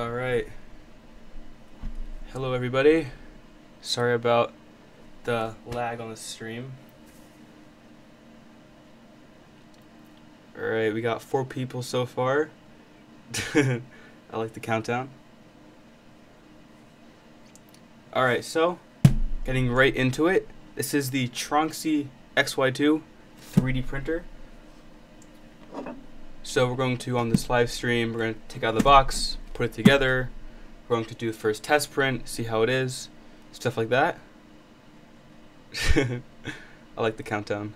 Alright. Hello everybody. Sorry about the lag on the stream. Alright, we got 4 people so far. I like the countdown. Alright, so getting right into it. This is the Tronxy XY-2 3D printer. So we're going to, on this live stream, we're going to take out the box, put it together. We're going to do the first test print, see how it is, stuff like that. I like the countdown.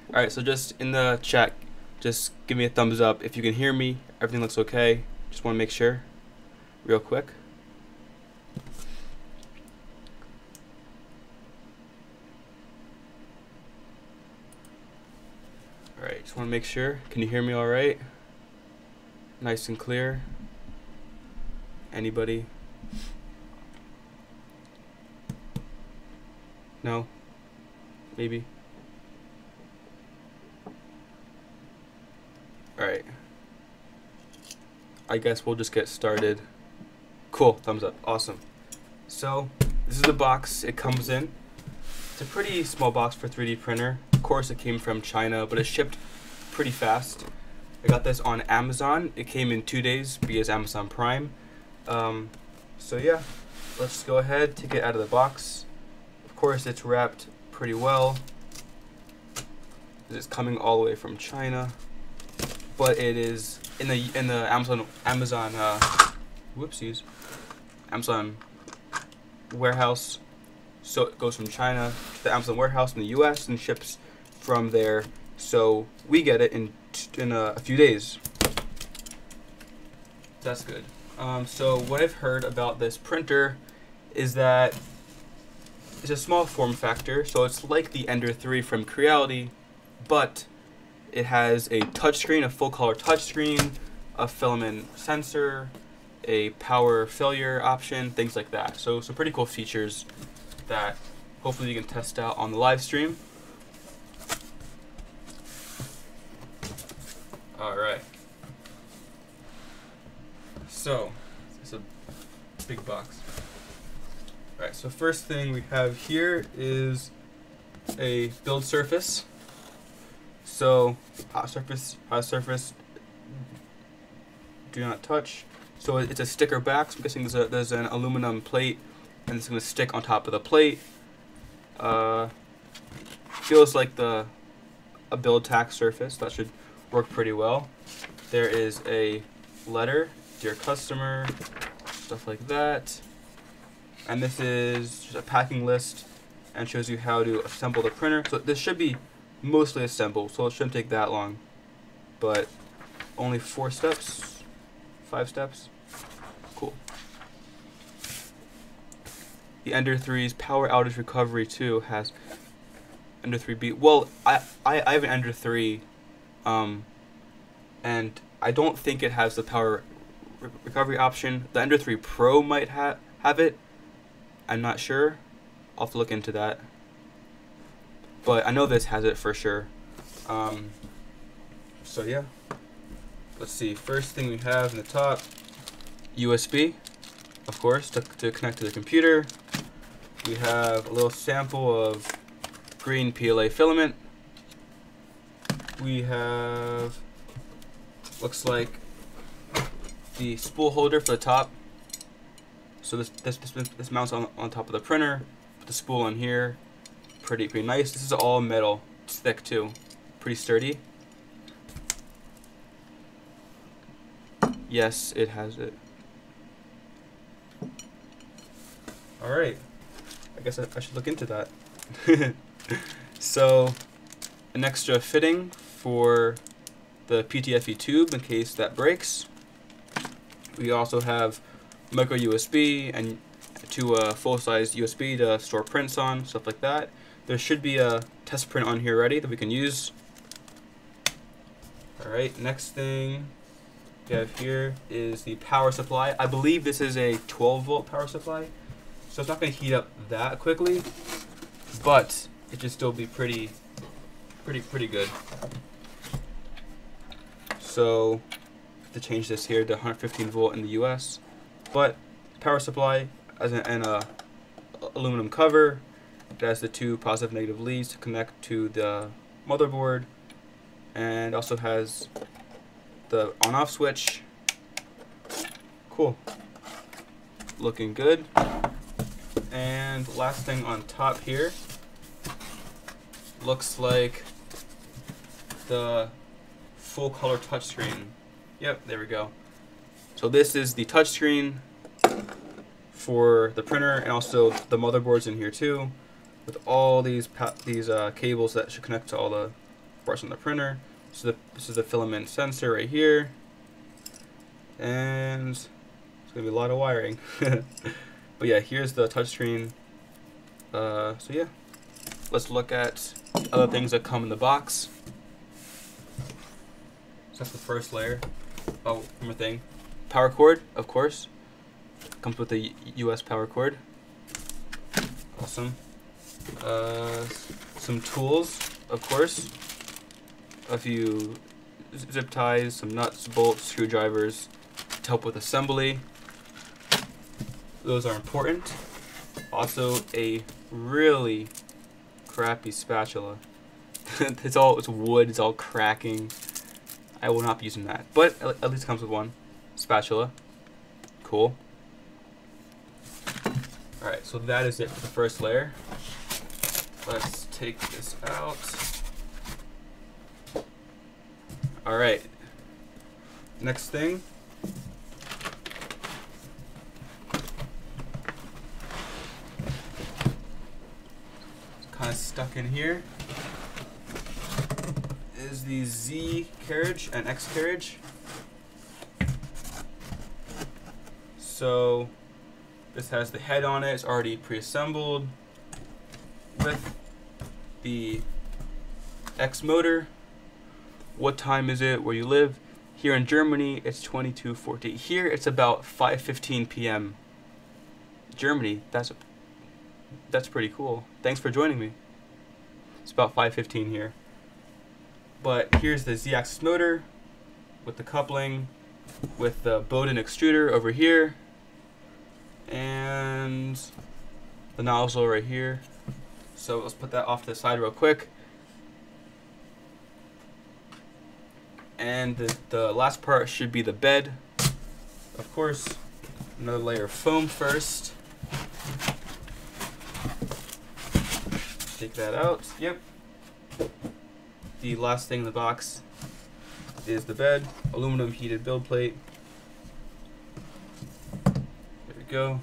Alright, so just in the chat, just give me a thumbs up if you can hear me, everything looks okay. Just want to make sure, real quick. Alright, just want to make sure. Can you hear me alright? Nice and clear. Anybody? No? Maybe? Alright. I guess we'll just get started. Cool, thumbs up, awesome. So, this is the box it comes in. It's a pretty small box for 3D printer. Of course it came from China, but it shipped pretty fast. I got this on Amazon. It came in 2 days via Amazon Prime. So yeah, let's go ahead, take it out of the box. Of course it's wrapped pretty well. It's coming all the way from China, but it is in the Amazon Amazon warehouse. So it goes from China to the Amazon warehouse in the US and ships from there. So we get it in a few days. That's good. So what I've heard about this printer is that it's a small form factor. So it's like the Ender 3 from Creality, but it has a touchscreen, a full color touchscreen, a filament sensor, a power failure option, things like that. So some pretty cool features that hopefully you can test out on the live stream. Alright. So, it's a big box. Alright, so first thing we have here is a build surface. So, hot surface, do not touch. So it's a sticker back, so I'm guessing there's an aluminum plate and it's going to stick on top of the plate. Feels like a build tack surface. That should work pretty well. There is a letter, dear customer, stuff like that. And this is just a packing list and shows you how to assemble the printer. So this should be mostly assembled, so it shouldn't take that long. But only 4 steps, 5 steps. Cool. The Ender 3's power outage recovery too has Ender 3B. Well, I have an Ender 3, and I don't think it has the power recovery option. The Ender 3 Pro might have it. I'm not sure. I'll have to look into that. But I know this has it for sure. So yeah. Let's see. First thing we have in the top, USB, of course, to connect to the computer. We have a little sample of green PLA filament. We have, looks like, the spool holder for the top. So this mounts on top of the printer. Put the spool on here. Pretty nice. This is all metal. It's thick too. Pretty sturdy. Yes, it has it. Alright. I guess I should look into that. So, an extra fitting for the PTFE tube in case that breaks. We also have micro USB and 2 full-size USB to store prints on, stuff like that. There should be a test print on here ready that we can use. Alright, next thing we have here is the power supply. I believe this is a 12-volt power supply, so it's not going to heat up that quickly, but it should still be pretty good. So, to change this here to 115 volt in the US. But power supply and a aluminum cover. It has the two positive negative leads to connect to the motherboard, and also has the on-off switch. Cool. Looking good. And last thing on top here, looks like the full color touchscreen. Yep, there we go. So this is the touchscreen for the printer, and also the motherboard's in here too, with all these cables that should connect to all the parts on the printer. So this is the filament sensor right here, and it's gonna be a lot of wiring. But yeah, here's the touchscreen. So yeah, let's look at other things that come in the box. So that's the first layer. Oh, one more thing. Power cord, of course. Comes with the US power cord. Awesome. Some tools, of course. A few zip ties, some nuts, bolts, screwdrivers to help with assembly. Those are important. Also, a really crappy spatula. It's wood, it's all cracking. I will not be using that, but at least it comes with one spatula. Cool. Alright, so that is it for the first layer. Let's take this out. Alright, next thing. It's kind of stuck in here. Is the Z carriage and X carriage. So this has the head on it. It's already pre-assembled with the X motor. What time is it where you live? Here in Germany, it's 22:40. Here it's about 5:15 p.m. Germany. That's pretty cool. Thanks for joining me. It's about 5:15 here. But here's the Z-axis motor with the coupling, with the Bowden extruder over here, and the nozzle right here. So let's put that off to the side real quick. And the last part should be the bed. Of course, another layer of foam first. Take that out. Yep. The last thing in the box is the bed, aluminum heated build plate. There we go.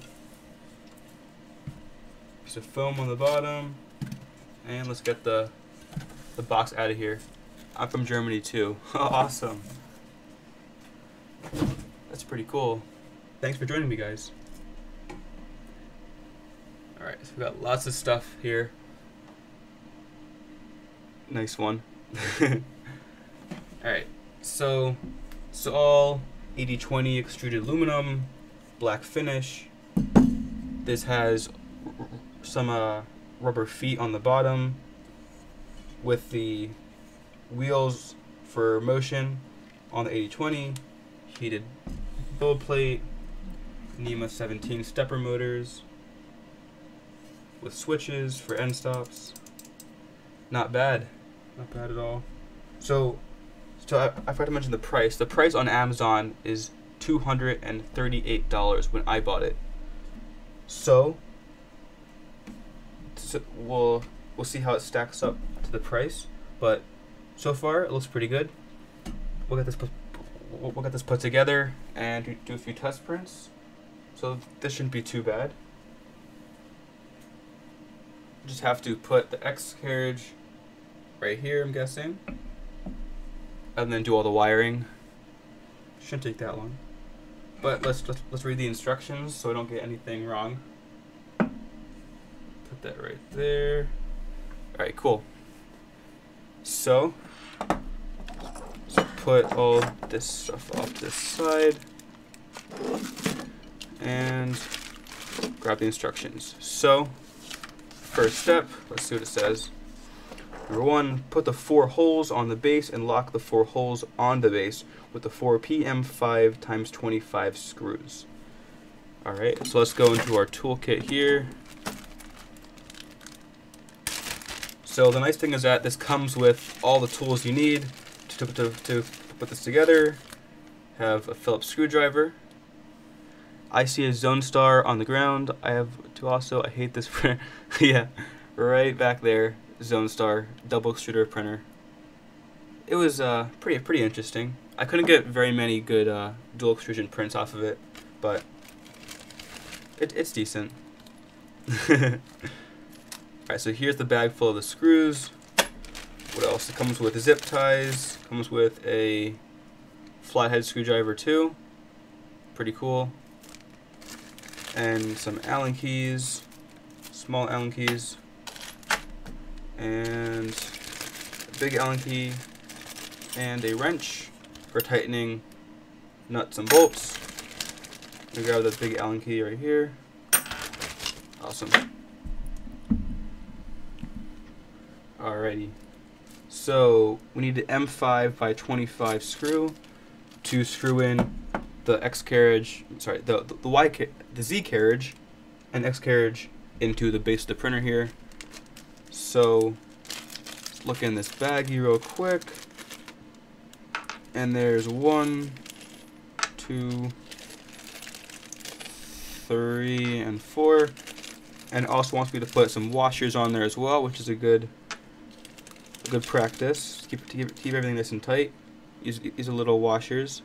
Piece of foam on the bottom, and let's get the box out of here. I'm from Germany too. Awesome. That's pretty cool. Thanks for joining me, guys. All right, so we got lots of stuff here. Nice one. Alright, so all 80/20 extruded aluminum, black finish. This has some rubber feet on the bottom with the wheels for motion on the 80/20, heated build plate, NEMA 17 stepper motors with switches for end stops. Not bad. Not bad at all. So I forgot to mention the price. The price on Amazon is $238 when I bought it. So we'll see how it stacks up to the price. But so far it looks pretty good. We'll get this put together and do a few test prints. So this shouldn't be too bad. Just have to put the X carriage right here, I'm guessing, and then do all the wiring. Shouldn't take that long, but let's read the instructions so I don't get anything wrong. Put that right there. All right, cool. So let's put all this stuff off to the side and grab the instructions. So first step, let's see what it says. Number 1, put the 4 holes on the base and lock the 4 holes on the base with the 4 PM5 × 25 screws. Alright, so let's go into our toolkit here. So the nice thing is that this comes with all the tools you need to put this together. Have a Phillips screwdriver. I see a zone star on the ground. I have two also. I hate this printer. Yeah, right back there, zone star, double extruder printer. It was pretty interesting. I couldn't get very many good dual extrusion prints off of it, but it's decent. Alright, so here's the bag full of the screws. What else? It comes with zip ties. Comes with a flathead screwdriver too. Pretty cool. And some Allen keys, small Allen keys, and a big Allen key, and a wrench for tightening nuts and bolts. We grab the big Allen key right here. Awesome. Alrighty. So we need an M5 by 25 screw to screw in the Carriage, sorry, the Z carriage and X carriage into the base of the printer here. So let's look in this baggie real quick. And there's 1, 2, 3, and 4. And it also wants me to put some washers on there as well, which is a good practice. Keep everything nice and tight. These are little washers.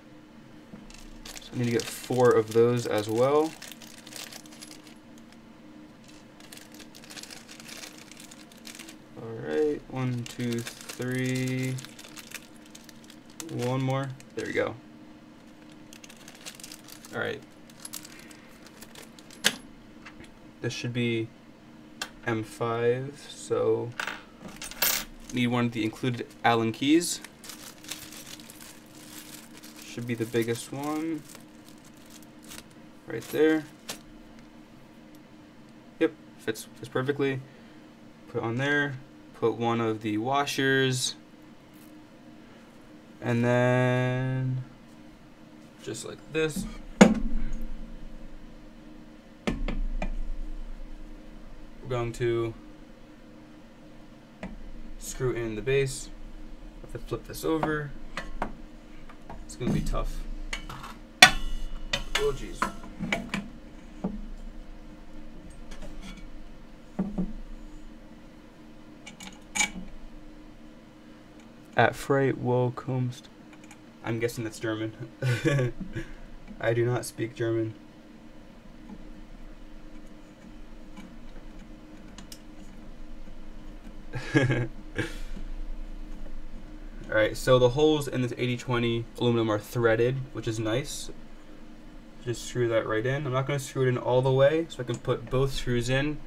So I need to get 4 of those as well. Alright, 1, 2, 3. One more. There we go. Alright. This should be M5, so need one of the included Allen keys. Should be the biggest one. Right there. Yep, fits perfectly. Put on there. Put one of the washers. And then just like this. We're going to screw in the base. Have to flip this over. It's gonna be tough. Oh geez. At Freight Wohlkommst. I'm guessing that's German. I do not speak German. Alright, so the holes in this 80/20 aluminum are threaded, which is nice. Just screw that right in. I'm not going to screw it in all the way, so I can put both screws in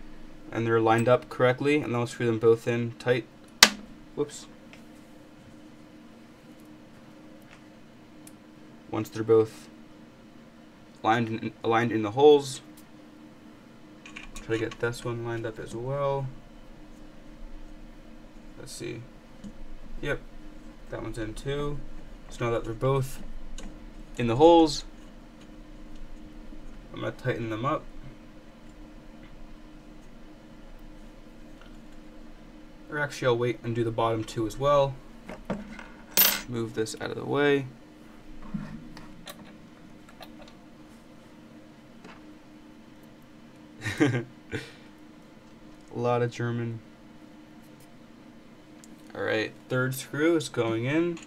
and they're lined up correctly, and then I'll screw them both in tight. Whoops. Once they're both aligned in the holes, try to get this one lined up as well. Let's see. Yep, that one's in too. So now that they're both in the holes, I'm going to tighten them up. Or actually I'll wait and do the bottom two as well. Move this out of the way. A lot of German. Alright, third screw is going in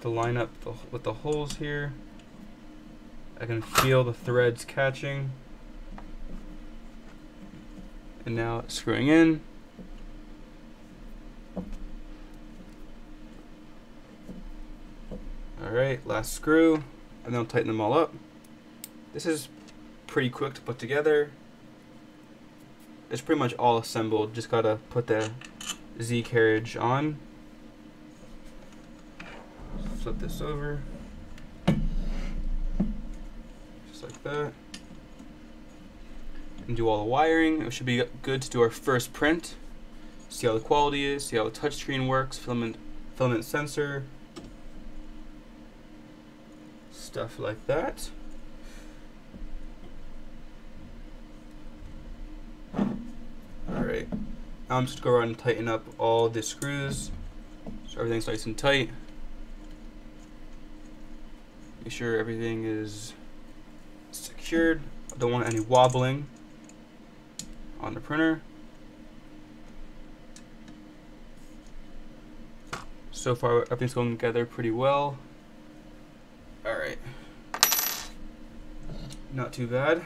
to line up with the holes here. I can feel the threads catching. And now it's screwing in. Alright, last screw, and then I'll tighten them all up. This is pretty quick to put together. It's pretty much all assembled, just gotta put the Z carriage on. Flip this over. Just like that. And do all the wiring. It should be good to do our first print. See how the quality is, see how the touchscreen works, filament sensor. Stuff like that. Now I'm just going to go around and tighten up all the screws so everything's nice and tight. Make sure everything is secured. I don't want any wobbling on the printer. So far everything's going together pretty well. Alright. Not too bad.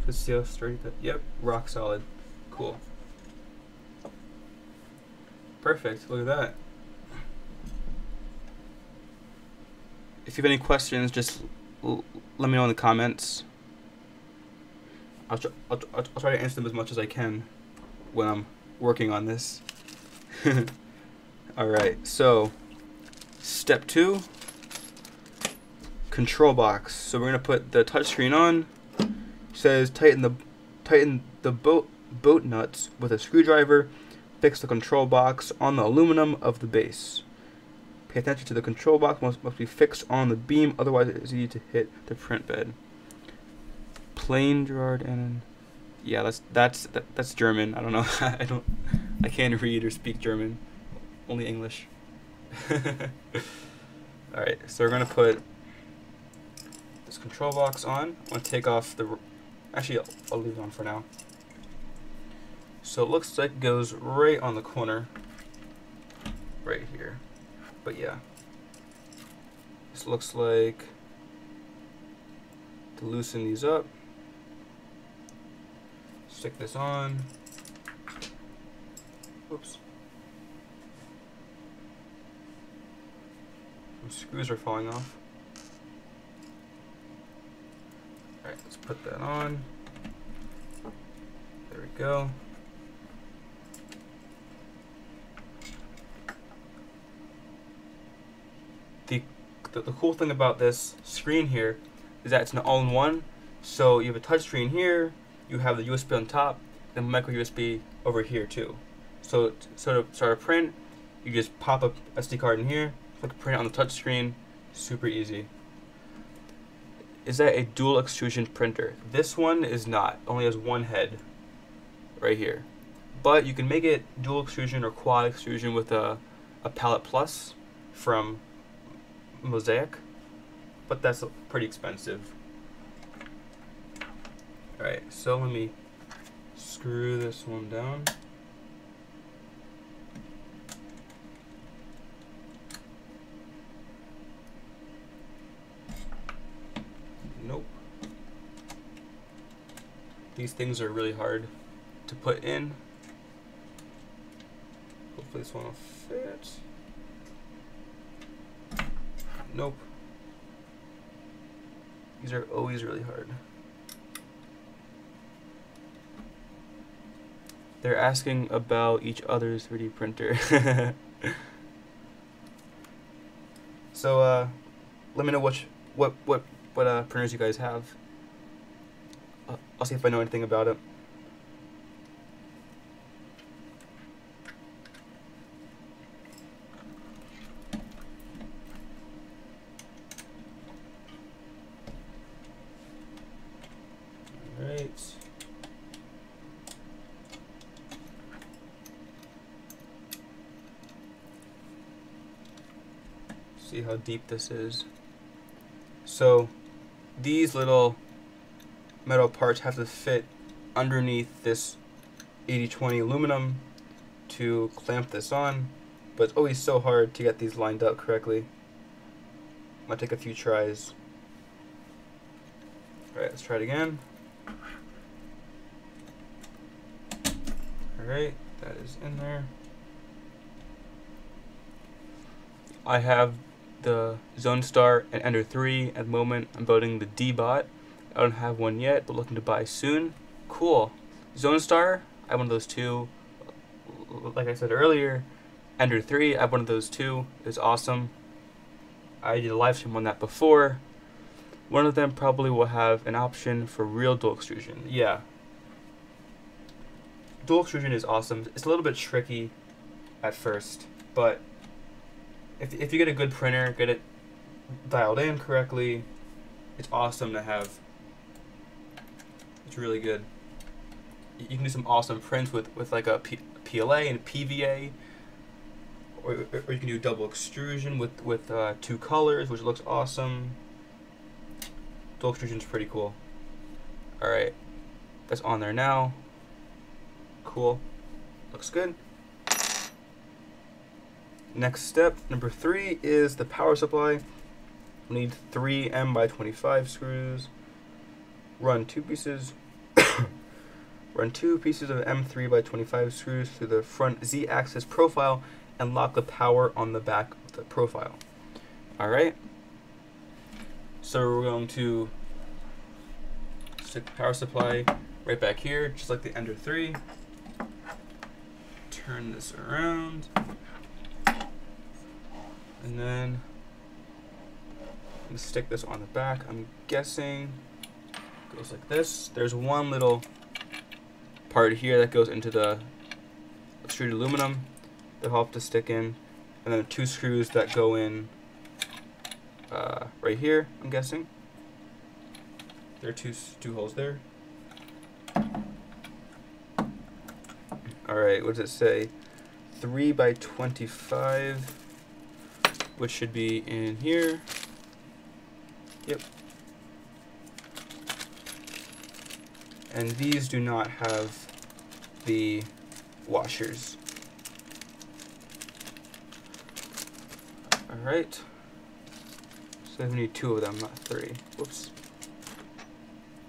Let's see how straight that. Yep, rock solid. Cool. Perfect. Look at that. If you have any questions, just let me know in the comments. I'll try to answer them as much as I can when I'm working on this. Alright, so step 2, control box. So we're gonna put the touchscreen on. It says tighten the bolt nuts with a screwdriver. Fix the control box on the aluminum of the base. Pay attention to the control box must be fixed on the beam, otherwise it is easy to hit the print bed. Plain Gerard and yeah, that's German. I don't know. I can't read or speak German. Only English. Alright, so we're gonna put this control box on. I'm gonna take off the. Actually, I'll leave it on for now. So it looks like it goes right on the corner, right here. But yeah, this looks like to loosen these up. Stick this on. Oops. Some screws are falling off. Alright, let's put that on. There we go. The cool thing about this screen here is that it's an all-in-one. So you have a touch screen here, you have the USB on top, and micro USB over here too. So to start a print, you just pop up SD card in here, click print on the touch screen, super easy. Is that a dual extrusion printer? This one is not, only has one head right here. But you can make it dual extrusion or quad extrusion with a Palette Plus from Mosaic, but that's pretty expensive. Alright, so let me screw this one down. Nope. These things are really hard to put in. Hopefully this one will fit. Nope. These are always really hard. They're asking about each other's 3D printer. So let me know what printers you guys have. I'll see if I know anything about it. Alright. See how deep this is. So these little metal parts have to fit underneath this 80/20 aluminum to clamp this on, but it's always so hard to get these lined up correctly. Might take a few tries. Alright, let's try it again. Alright, that is in there. I have the Zone Star and Ender 3 at the moment. I'm building the D-Bot. I don't have one yet, but looking to buy soon. Cool. Zone Star, I have one of those too. Like I said earlier, Ender 3, I have one of those too. It's awesome. I did a live stream on that before. One of them probably will have an option for real dual extrusion. Yeah. Dual extrusion is awesome. It's a little bit tricky at first, but if you get a good printer, get it dialed in correctly, it's awesome to have. It's really good. You can do some awesome prints with like a PLA and PVA, or you can do double extrusion with 2 colors, which looks awesome. Dual extrusion is pretty cool. All right, that's on there now. Cool, looks good. Next step, number 3, is the power supply. We need 3 M/25 screws. Run 2 pieces. Run 2 pieces of M3/25 screws through the front Z-axis profile and lock the power on the back of the profile. All right. So we're going to stick the power supply right back here, just like the Ender 3. Turn this around. And then I'm gonna stick this on the back. I'm guessing it goes like this. There's one little part here that goes into the extruded aluminum that I'll have to stick in, and then 2 screws that go in right here, I'm guessing. There are two holes there. Alright, what does it say? 3/25, which should be in here. Yep. And these do not have the washers. Alright. So we need 2 of them, not 3. Whoops.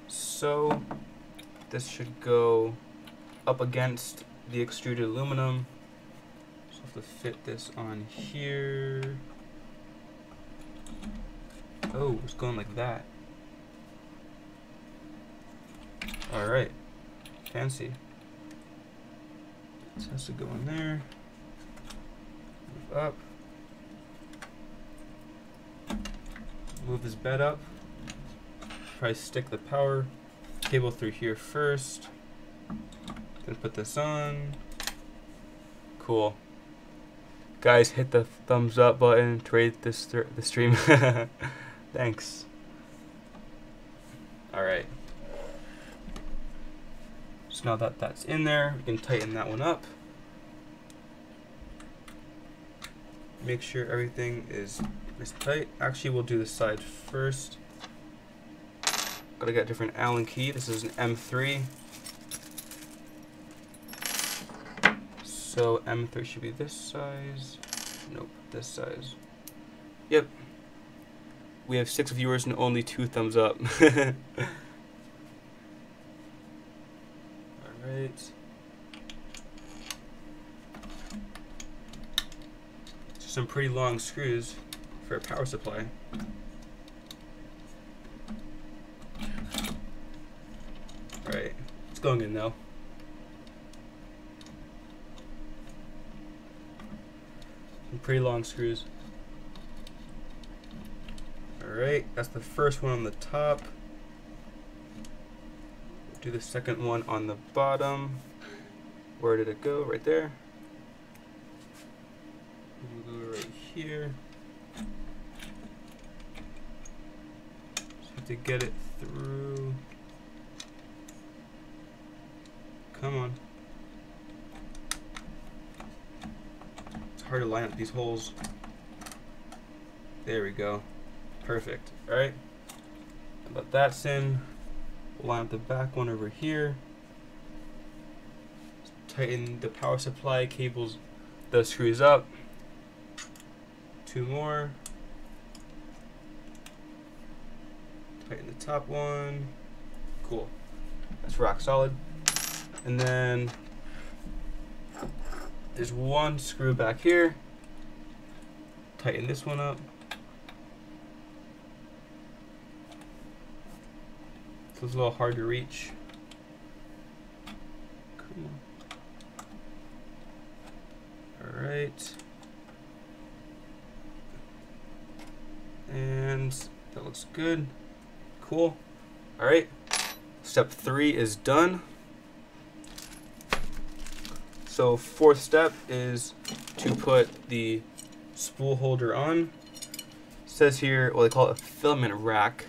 So this should go up against the extruded aluminum. So I have to fit this on here. Oh, it's going like that. Alright. Fancy. This has to go in there. Move up. Move this bed up. Probably stick the power cable through here first. Then put this on. Cool. Guys, hit the thumbs up button to rate this the stream. Thanks. Alright. So now that that's in there, we can tighten that one up. Make sure everything is tight. Actually, we'll do the side first. Gotta get a different Allen key. This is an M3. So M3 should be this size. Nope, this size. Yep. We have 6 viewers and only 2 thumbs up. Alright. Some pretty long screws for a power supply. Alright, it's going in now. Some pretty long screws. Alright, that's the first one on the top. Do the second one on the bottom. Where did it go? Right there. We'll go right here. Just have to get it through. Come on. It's hard to line up these holes. There we go. Perfect. Alright. But that's in. We'll line up the back one over here. Tighten the power supply cables, the screws up. 2 more. Tighten the top one. Cool. That's rock solid. And then there's 1 screw back here. Tighten this one up. So it's a little hard to reach. Come on. Alright. And that looks good. Cool. Alright. Step 3 is done. So 4th step is to put the spool holder on. It says here, well, they call it a filament rack.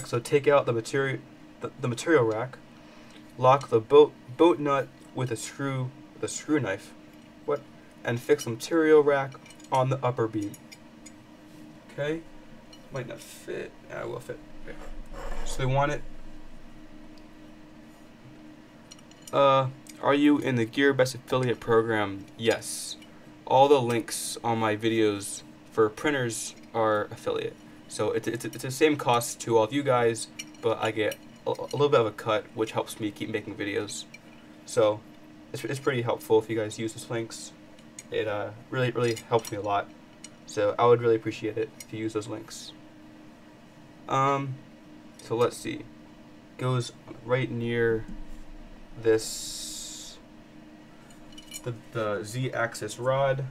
So take out the material rack, lock the boat nut with a screw the screw knife. What? And fix the material rack on the upper beam. Okay, might not fit. Yeah, it will fit. Okay. So we want it. Are you in the GearBest affiliate program? Yes. All the links on my videos for printers are affiliate. So it's the same cost to all of you guys, but I get a little bit of a cut, which helps me keep making videos. So it's pretty helpful if you guys use those links. It really helps me a lot. So I would really appreciate it if you use those links. So let's see. Goes right near this, the Z-axis rod.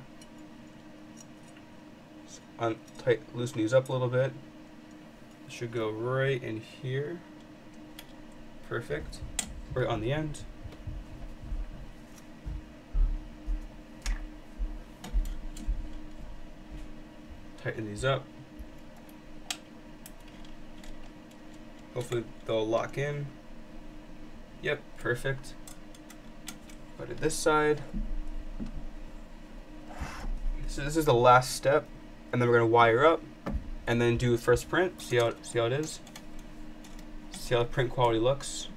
Loosen these up a little bit. It should go right in here. Perfect. Right on the end. Tighten these up. Hopefully they'll lock in. Yep, perfect. Go to this side. So this is the last step, and then we're gonna wire up, and then do first print. See how it is. See how the print quality looks.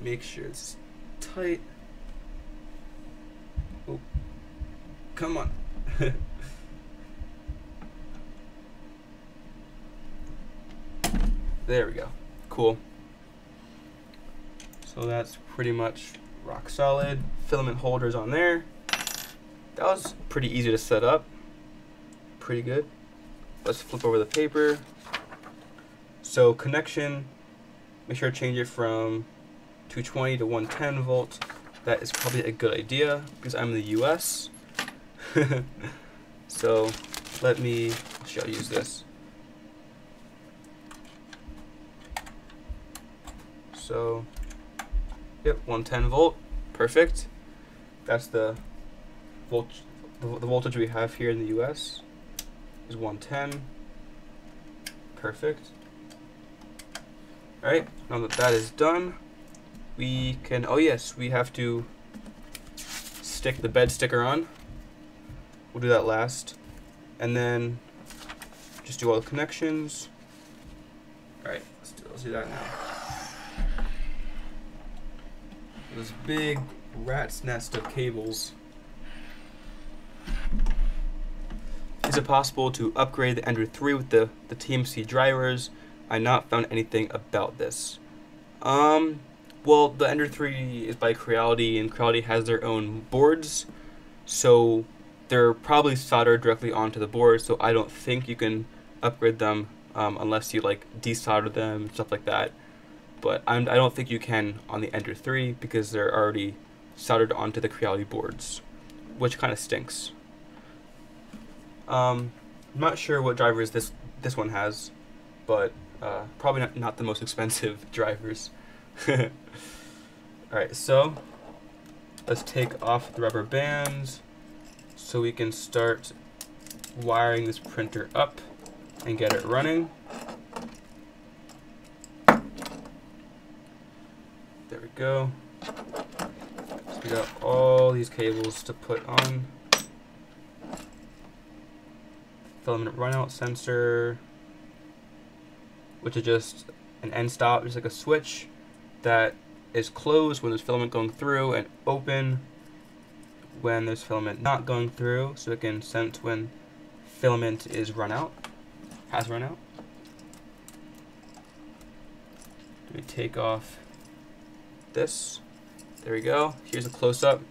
Make sure it's tight. Oh, come on. There we go. Cool. So that's pretty much rock solid. Filament holders on there. That was pretty easy to set up. Pretty good. Let's flip over the paper. So connection, make sure to change it from 220 to 110 volts. That is probably a good idea because I'm in the US. So let me show you this. So, yep, 110 volt, perfect. That's the voltage we have here in the US is 110. Perfect. All right, now that that is done, we can. Oh yes, we have to stick the bed sticker on. We'll do that last, and then just do all the connections. All right, let's do that now. This big rat's nest of cables. Is it possible to upgrade the Ender 3 with the TMC drivers? I not found anything about this. Well, the Ender 3 is by Creality, and Creality has their own boards, so they're probably soldered directly onto the board. So I don't think you can upgrade them unless you like desolder them and stuff like that. But I don't think you can on the Ender 3 because they're already soldered onto the Creality boards, which kind of stinks. I'm not sure what drivers this one has, but probably not the most expensive drivers. Alright, so let's take off the rubber bands so we can start wiring this printer up and get it running. There we go. So we got all these cables to put on. Filament runout sensor, which is just an end stop, just like a switch that is closed when there's filament going through and open when there's filament not going through, so it can sense when filament is run out, has run out. We take off this. There we go. Here's a close-up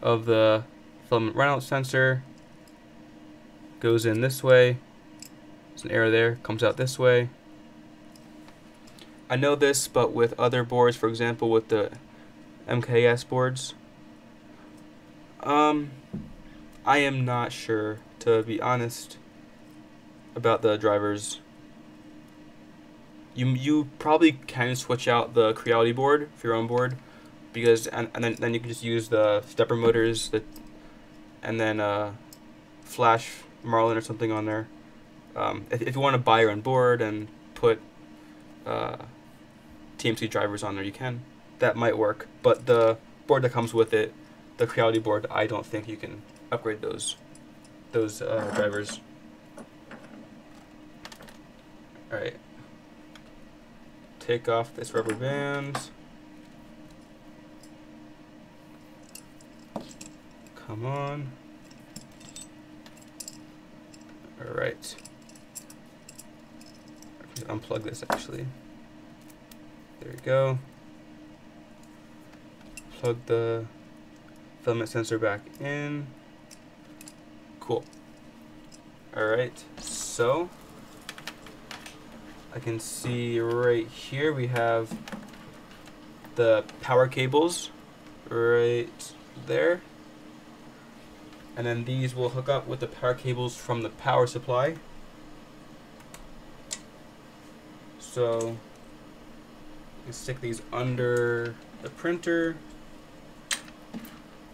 of the filament runout sensor. Goes in this way. There's an arrow there. Comes out this way. I know this, but with other boards, for example, with the MKS boards, I am not sure, to be honest, about the drivers. You probably can switch out the Creality board for your own board, because and then you can just use the stepper motors and then flash Marlin or something on there. If you want to buy your own board and put TMC drivers on there, you can. That might work, but the board that comes with it, the Creality board, I don't think you can upgrade those drivers. All right. Take off this rubber band. Come on. All right. Unplug this actually. There we go. Plug the filament sensor back in. Cool. Alright, so I can see right here we have the power cables right there. And then these will hook up with the power cables from the power supply. So you stick these under the printer.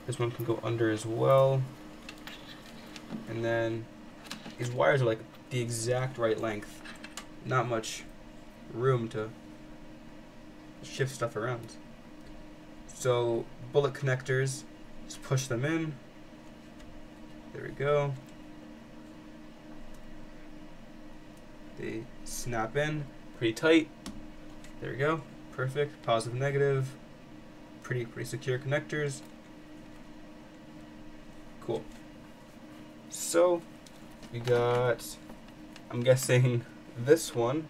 This one can go under as well. And then these wires are like the exact right length. Not much room to shift stuff around. So bullet connectors, just push them in. There we go. They snap in pretty tight. There we go. Perfect. Positive, negative. Pretty secure connectors. Cool. So we got, I'm guessing this one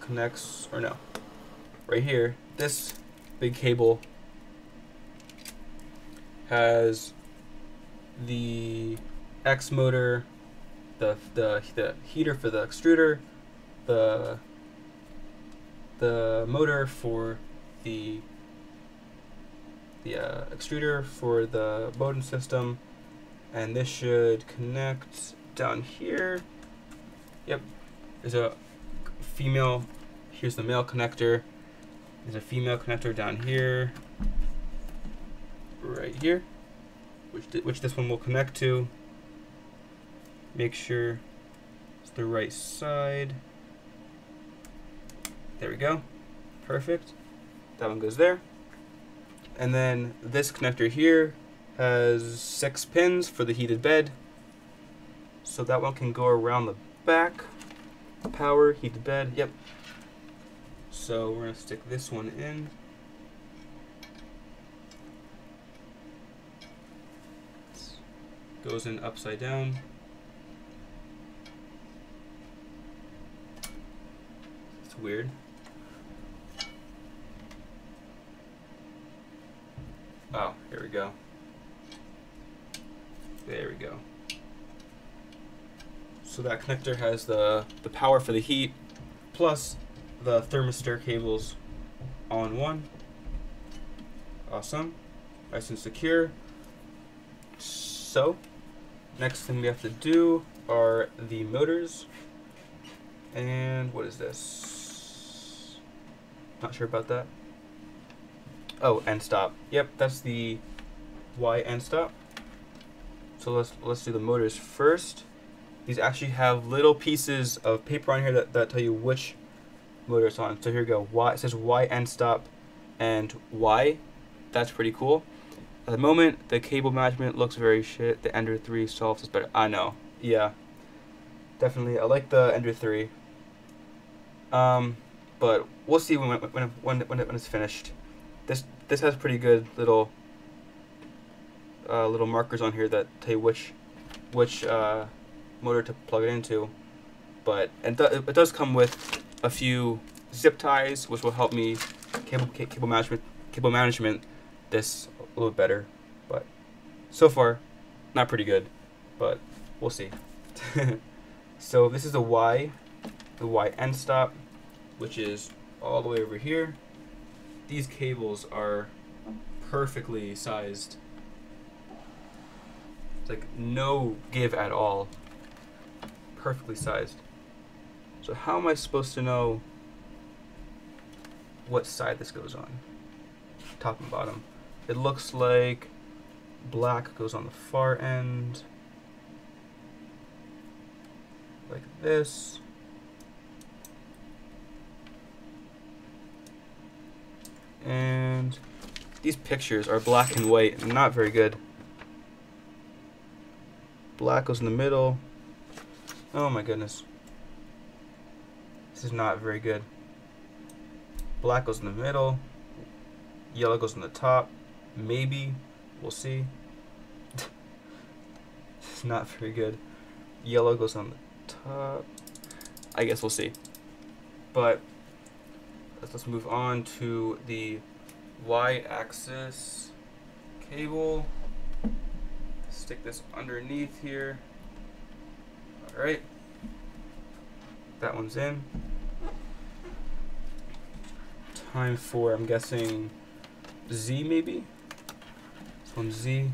connects, or no, right here, this big cable has the X motor, the heater for the extruder, the motor for the extruder for the modem system, and this should connect down here. Yep, there's a female, here's the male connector, there's a female connector down here, right here, which this one will connect to. Make sure it's the right side. There we go, perfect. That one goes there. And then this connector here has 6 pins for the heated bed. So that one can go around the back. Power, heated bed, yep. So we're gonna stick this one in. Goes in upside down. It's weird. Oh, here we go. There we go. So that connector has the power for the heat, plus the thermistor cables all in one. Awesome. Nice and secure. So, next thing we have to do are the motors. And what is this? Not sure about that. Oh, end stop. Yep, that's the Y end stop. So let's do the motors first. These actually have little pieces of paper on here that tell you which motor it's on. So here we go. Y, it says Y end stop and Y. That's pretty cool. At the moment, the cable management looks very shit. The Ender 3 solves this better. I know. Yeah. Definitely. I like the Ender 3. But we'll see when it's finished. This has pretty good little markers on here that tell you which motor to plug it into, but it does come with a few zip ties, which will help me cable management this a little better. But so far, not pretty good, but we'll see. So this is the Y end stop, which is all the way over here. These cables are perfectly sized. It's like no give at all. Perfectly sized. So how am I supposed to know what side this goes on? Top and bottom. It looks like black goes on the far end. Like this. And these pictures are black and white and not very good. Black goes in the middle. Oh my goodness. This is not very good. Black goes in the middle. Yellow goes on the top. Maybe. We'll see. It's not very good. Yellow goes on the top. I guess we'll see. But let's move on to the Y-axis cable. Stick this underneath here. Alright. That one's in. Time for, I'm guessing, Z maybe? This one's Z.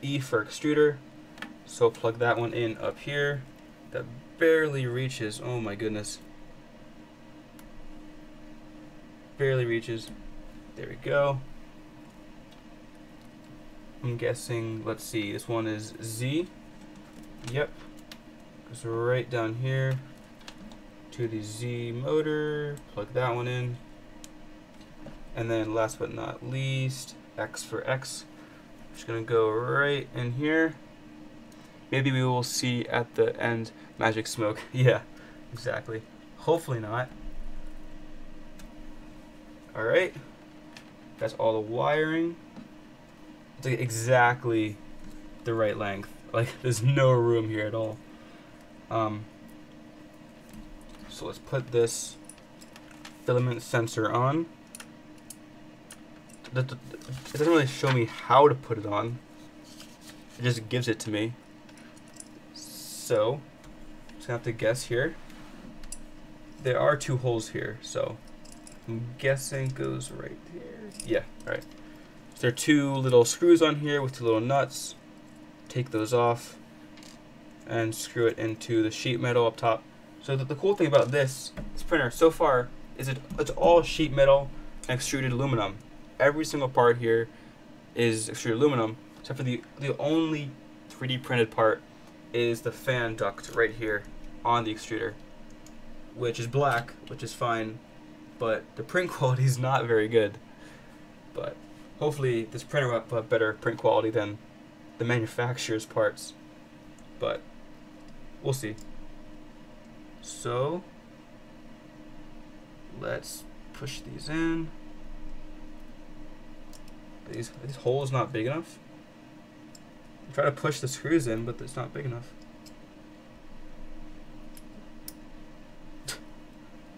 E for extruder. So plug that one in up here. That barely reaches. Oh my goodness. Barely reaches. There we go. I'm guessing, let's see, this one is Z. Yep. Goes right down here to the Z motor. Plug that one in. And then last but not least, X for X. Just gonna go right in here. Maybe we will see at the end magic smoke. Yeah, exactly. Hopefully not. Alright. That's all the wiring. It's like exactly the right length. Like there's no room here at all. So let's put this filament sensor on. It doesn't really show me how to put it on. It just gives it to me. So, I'm just gonna have to guess here. There are two holes here, so I'm guessing it goes right here. Yeah, alright. So there are two little screws on here with two little nuts. Take those off and screw it into the sheet metal up top. So the cool thing about this printer so far is it's all sheet metal and extruded aluminum. Every single part here is extruded aluminum, except for the only 3D printed part is the fan duct right here on the extruder, which is black, which is fine, but the print quality is not very good. But hopefully this printer will have better print quality than the manufacturer's parts, but we'll see. So let's push these in. These holes not big enough. I'm trying to push the screws in, but it's not big enough.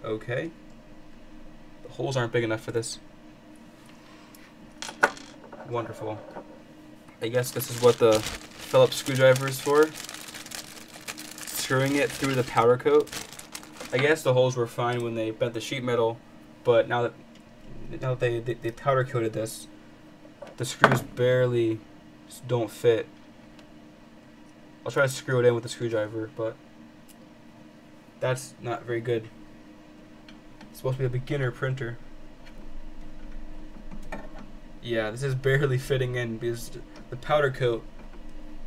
Okay. The holes aren't big enough for this. Wonderful. I guess this is what the Phillips screwdriver is for. Screwing it through the powder coat. I guess the holes were fine when they bent the sheet metal, but now that they powder coated this, the screws barely don't fit. I'll try to screw it in with the screwdriver, but that's not very good. It's supposed to be a beginner printer. Yeah, this is barely fitting in because the powder coat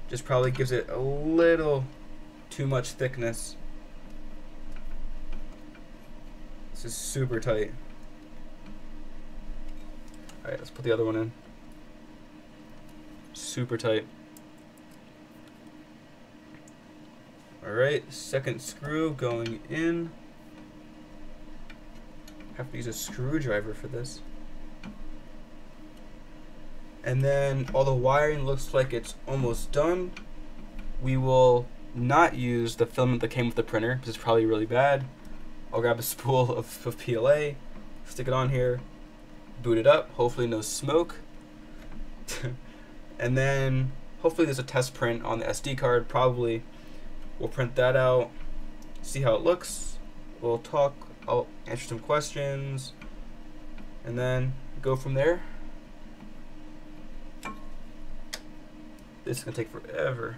just probably gives it a little too much thickness. This is super tight. Alright, let's put the other one in. Super tight. Alright, second screw going in. Have to use a screwdriver for this. And then all the wiring looks like it's almost done. We will not use the filament that came with the printer because it's probably really bad. I'll grab a spool of PLA, stick it on here, boot it up, hopefully no smoke. And then hopefully there's a test print on the SD card. Probably we'll print that out, see how it looks. We'll talk, I'll answer some questions, and then go from there. This is gonna take forever.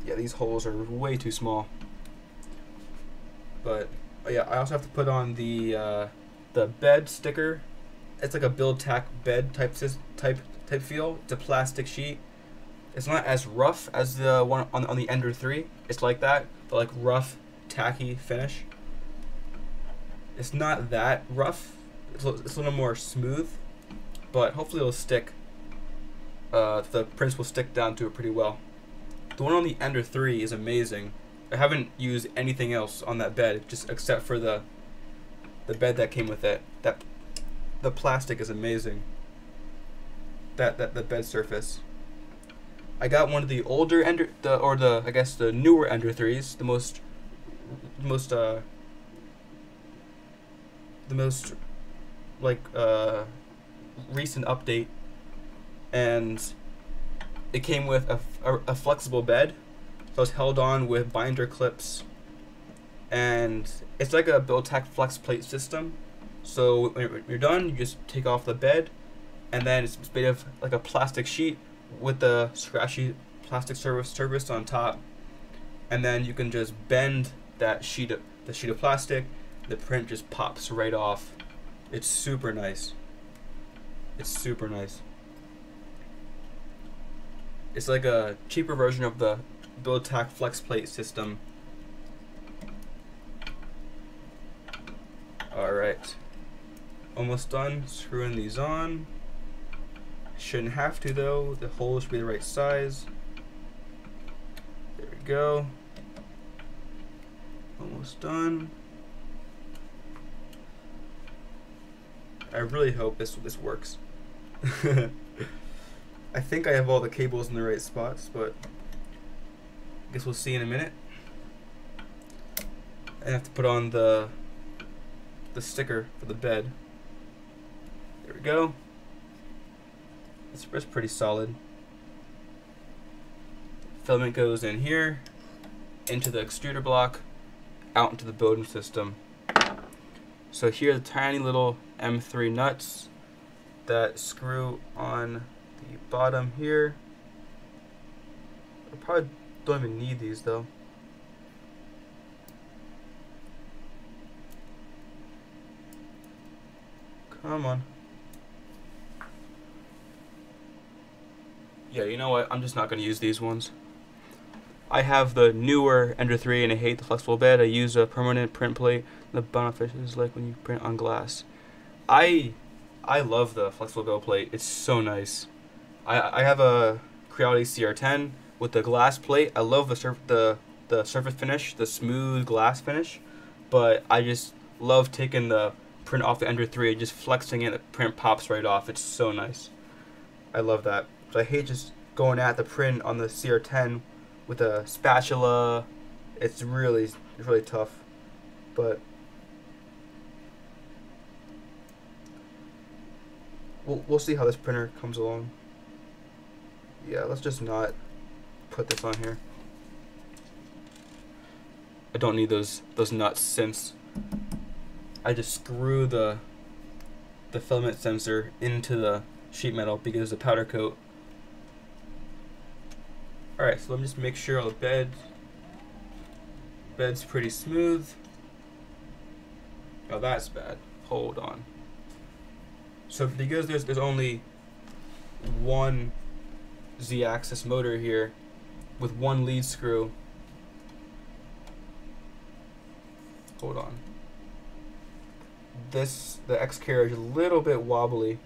Yeah, these holes are way too small. But yeah, I also have to put on the bed sticker. It's like a build tack bed type feel. It's a plastic sheet. It's not as rough as the one on the Ender 3. It's like that, but like rough, tacky finish. It's not that rough. It's a little more smooth, but hopefully it'll stick. The prints will stick down to it pretty well. The one on the Ender 3 is amazing. I haven't used anything else on that bed, just except for the bed that came with it. The plastic is amazing. The bed surface. I got one of the older I guess the newer Ender 3s, the most like recent update, and it came with a flexible bed, so it's held on with binder clips, and it's like a Build-Tech flex plate system. So when you're done, you just take off the bed, and then it's made of like a plastic sheet with the scratchy plastic surface on top, and then you can just bend the sheet of plastic. The print just pops right off. It's super nice. It's super nice. It's like a cheaper version of the Build-Tech flex plate system. Alright, almost done screwing these on. Shouldn't have to though, the holes should be the right size. There we go. Almost done. I really hope this works. I think I have all the cables in the right spots, but I guess we'll see in a minute. I have to put on the sticker for the bed. There we go. It's pretty solid. Filament goes in here, into the extruder block, out into the building system. So here are the tiny little M3 nuts that screw on the bottom here. I probably don't even need these though. Come on. Yeah, you know what? I'm just not going to use these ones. I have the newer Ender 3 and I hate the flexible bed. I use a permanent print plate. The benefit is like when you print on glass. I love the flexible build plate. It's so nice. I have a Creality CR10 with the glass plate. I love the surface finish, the smooth glass finish, but I just love taking the print off the Ender 3 and just flexing it. The print pops right off. It's so nice. I love that. So I hate just going at the print on the CR10 with a spatula. It's really tough, but we'll see how this printer comes along. Yeah, let's just not put this on here. I don't need those nuts since I just screw the filament sensor into the sheet metal because it's a powder coat. Alright, so let me just make sure the bed's pretty smooth. Oh, that's bad. Hold on. So because there's only one Z-axis motor here with one lead screw. Hold on. The X Carriage is a little bit wobbly.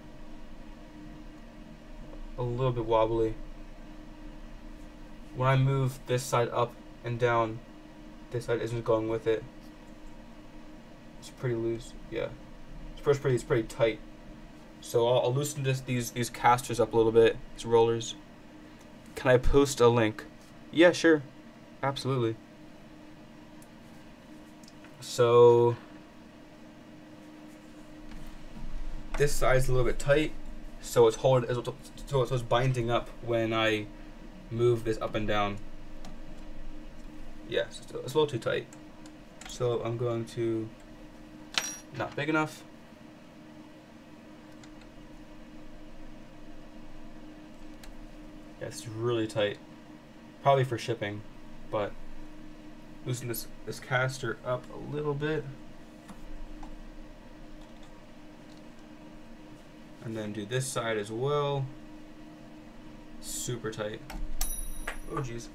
When I move this side up and down, this side isn't going with it. It's pretty loose. Yeah, it's pretty tight. So I'll loosen these casters up a little bit. These rollers. Can I post a link? Yeah, sure, absolutely. So this side's a little bit tight, so it's binding up when I move this up and down. Yes, it's a little too tight. So I'm going to, not big enough. Yeah, it's really tight. Probably for shipping, but loosen this caster up a little bit. And then do this side as well. Super tight. Oh geez.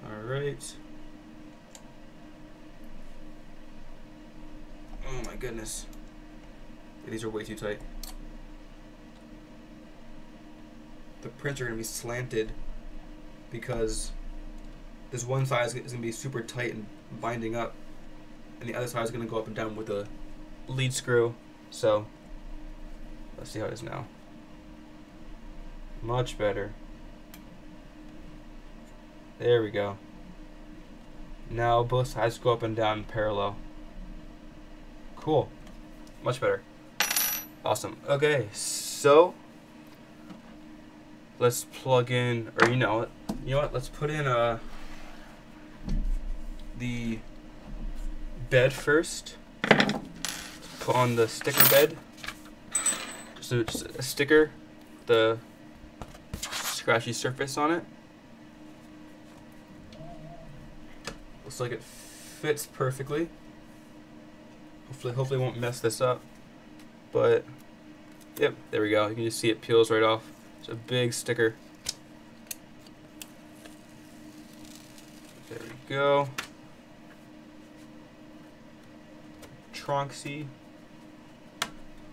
Alright. goodness. These are way too tight. The prints are going to be slanted because this one side is going to be super tight and binding up, and the other side is going to go up and down with a lead screw. So let's see how it is now. Much better. There we go. Now both sides go up and down parallel. Cool. Much better. Awesome. Okay, so let's plug in, or you know what? Let's put in the bed first. Put on the sticker bed. Just a sticker, the scratchy surface on it. Looks like it fits perfectly. Hopefully it won't mess this up. But yep, there we go. You can just see it peels right off. It's a big sticker. There we go. Tronxy.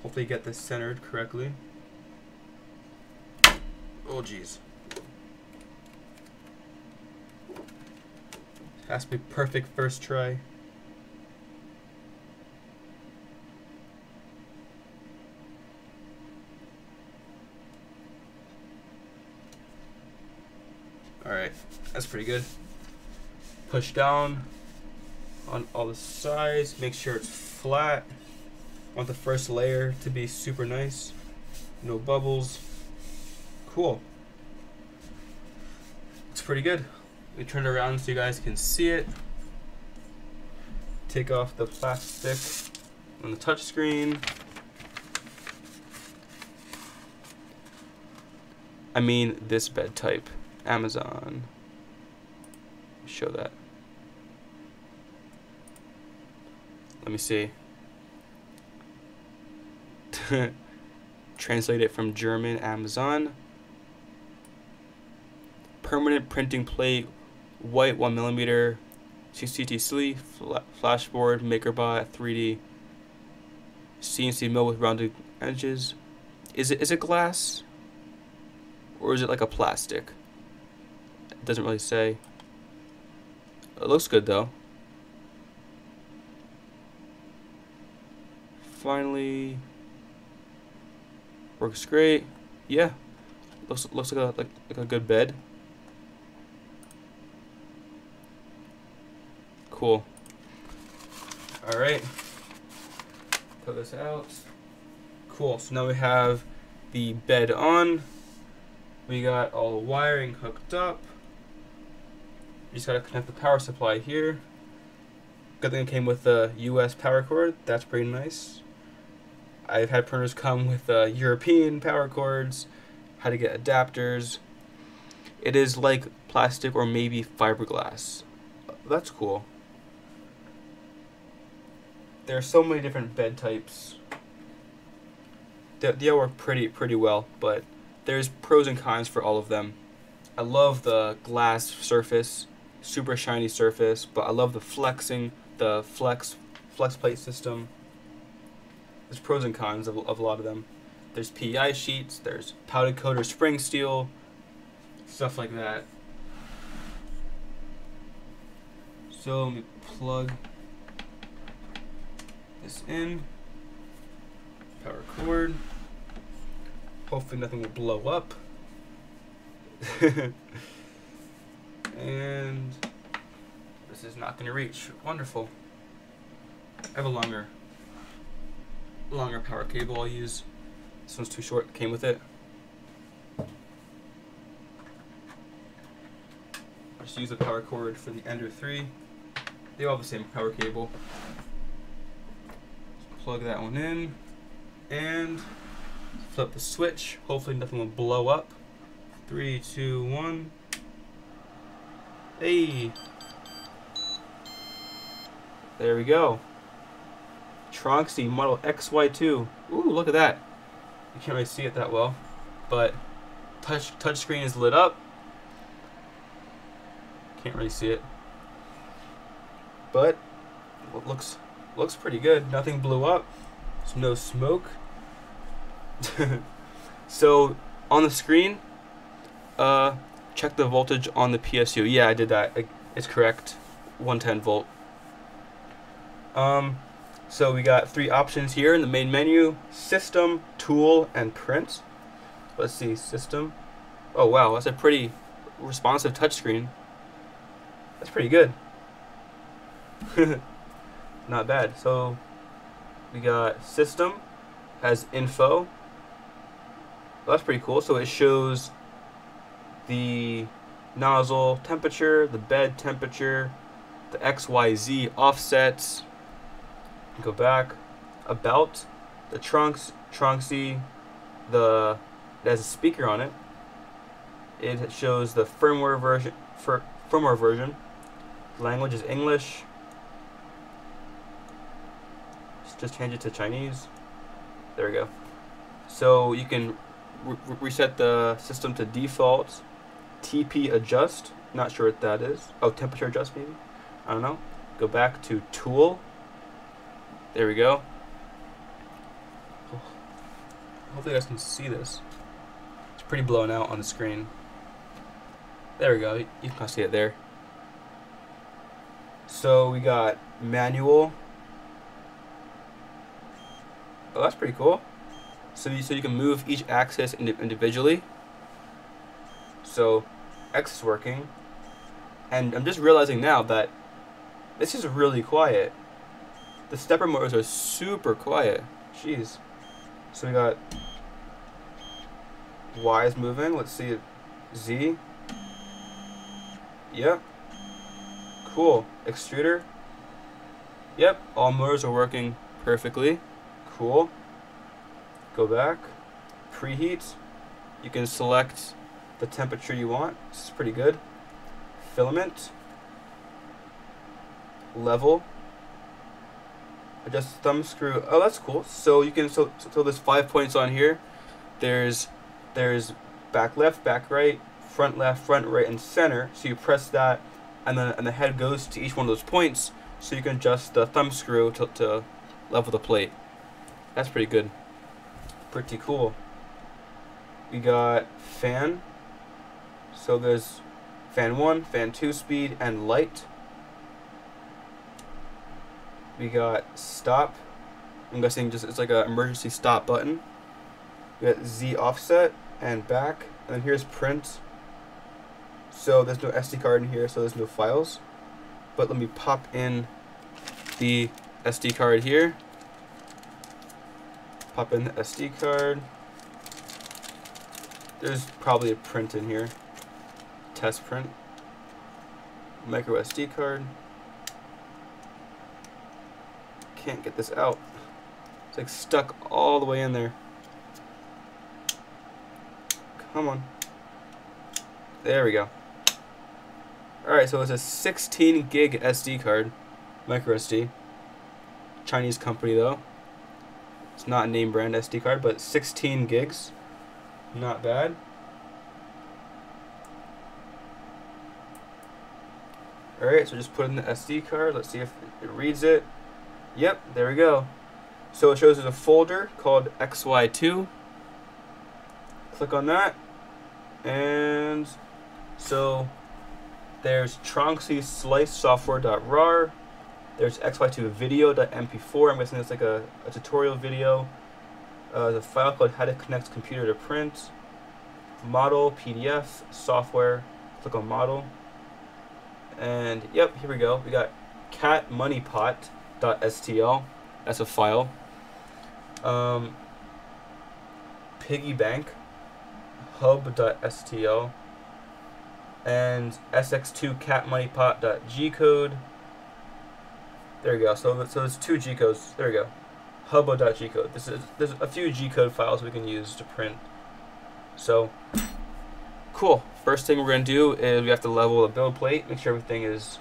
Hopefully you get this centered correctly. Oh geez. Has to be perfect first try. Alright, that's pretty good. Push down on all the sides, make sure it's flat. I want the first layer to be super nice. No bubbles. Cool. It's pretty good. We turn it around so you guys can see it. Take off the plastic on the touch screen. I mean this bed type. Amazon. Show that. Let me see. Translate it from German. Amazon. Permanent printing plate, white 1mm, CCTC, flashboard, MakerBot, 3D, CNC mill with rounded edges. Is it glass? Or is it like a plastic? It doesn't really say. It looks good though. Finally, works great. Yeah, looks like a good bed. Cool. All right, put this out. Cool. So now we have the bed on. We got all the wiring hooked up. You just gotta connect the power supply here. Good thing it came with a US power cord. That's pretty nice. I've had printers come with European power cords. Had to get adapters. It is like plastic or maybe fiberglass. That's cool. There are so many different bed types. They all work pretty well, but there's pros and cons for all of them. I love the glass surface, super shiny surface, but I love the flexing, the flex plate system. There's pros and cons of a lot of them. There's PEI sheets, there's powder coat or spring steel, stuff like that. So let me plug this in. Power cord. Hopefully nothing will blow up. And this is not going to reach. Wonderful. I have a longer power cable I'll use. This one's too short. Came with it. I'll just use the power cord for the Ender 3. They all have the same power cable. Just plug that one in and flip the switch. Hopefully nothing will blow up. 3, 2, 1. Hey! There we go. Tronxy model XY-2. Ooh, look at that. You can't really see it that well, but touch screen is lit up. Can't really see it, but it looks looks pretty good. Nothing blew up. There's no smoke. So on the screen, check the voltage on the PSU. Yeah, I did that. It's correct. 110 volt. So we got 3 options here in the main menu: System, Tool, and Print. Let's see, System. Oh wow, that's a pretty responsive touchscreen. That's pretty good. Not bad. So we got System as info. Well, that's pretty cool. So it shows the nozzle temperature, the bed temperature, the XYZ offsets. Go back. About the Tronxy, it has a speaker on it. It shows the firmware version. Language is English. Just change it to Chinese. There we go. So you can reset the system to default. TP adjust. Not sure what that is. Oh, temperature adjust maybe. I don't know. Go back to tool. There we go. Hopefully you guys can see this. It's pretty blown out on the screen. There we go. You can kind of see it there. So we got manual. Oh, that's pretty cool. So you can move each axis individually. So X is working. And I'm just realizing now that this is really quiet. The stepper motors are super quiet. Jeez. So we got Y is moving. Let's see. Z. Yep. Cool. Extruder. Yep. All motors are working perfectly. Cool. Go back. Preheat. You can select the temperature you want. This is pretty good. Filament. Level. Adjust thumb screw. Oh, that's cool. So you can so there's 5 points on here. There's back left, back right, front left, front right, and center. So you press that, and the head goes to each one of those points. So you can adjust the thumb screw to level the plate. That's pretty good. Pretty cool. We got fan. So there's fan 1, fan 2 speed, and light. We got stop. I'm guessing it's like an emergency stop button. We got Z offset and back. And then here's print. So there's no SD card in here, so there's no files. But let me pop in the SD card here. Pop in the SD card. There's probably a print in here. Test print. Micro SD card. Can't get this out. It's like stuck all the way in there. Come on. There we go. Alright, so it's a 16 gig SD card. Micro SD. Chinese company though. It's not a name brand SD card, but 16 gigs. Not bad. Alright, so just put in the SD card. Let's see if it reads it. Yep, there we go. So it shows us a folder called XY-2. Click on that. And so there's Tronxy slice software.rar. There's XY2 video.mp4. I'm guessing it's like a tutorial video. The file called how to connect computer to print. Model, PDF, software. Click on model. And yep, here we go. We got catmoneypot.stl. That's a file. Piggy bank. Hub.stl. And sx2 catmoneypot.gcode. There we go. So there's 2 G codes. There we go. Hubbo.gcode. There's a few G code files we can use to print. So cool. First thing we're gonna do is we have to level the build plate, make sure everything is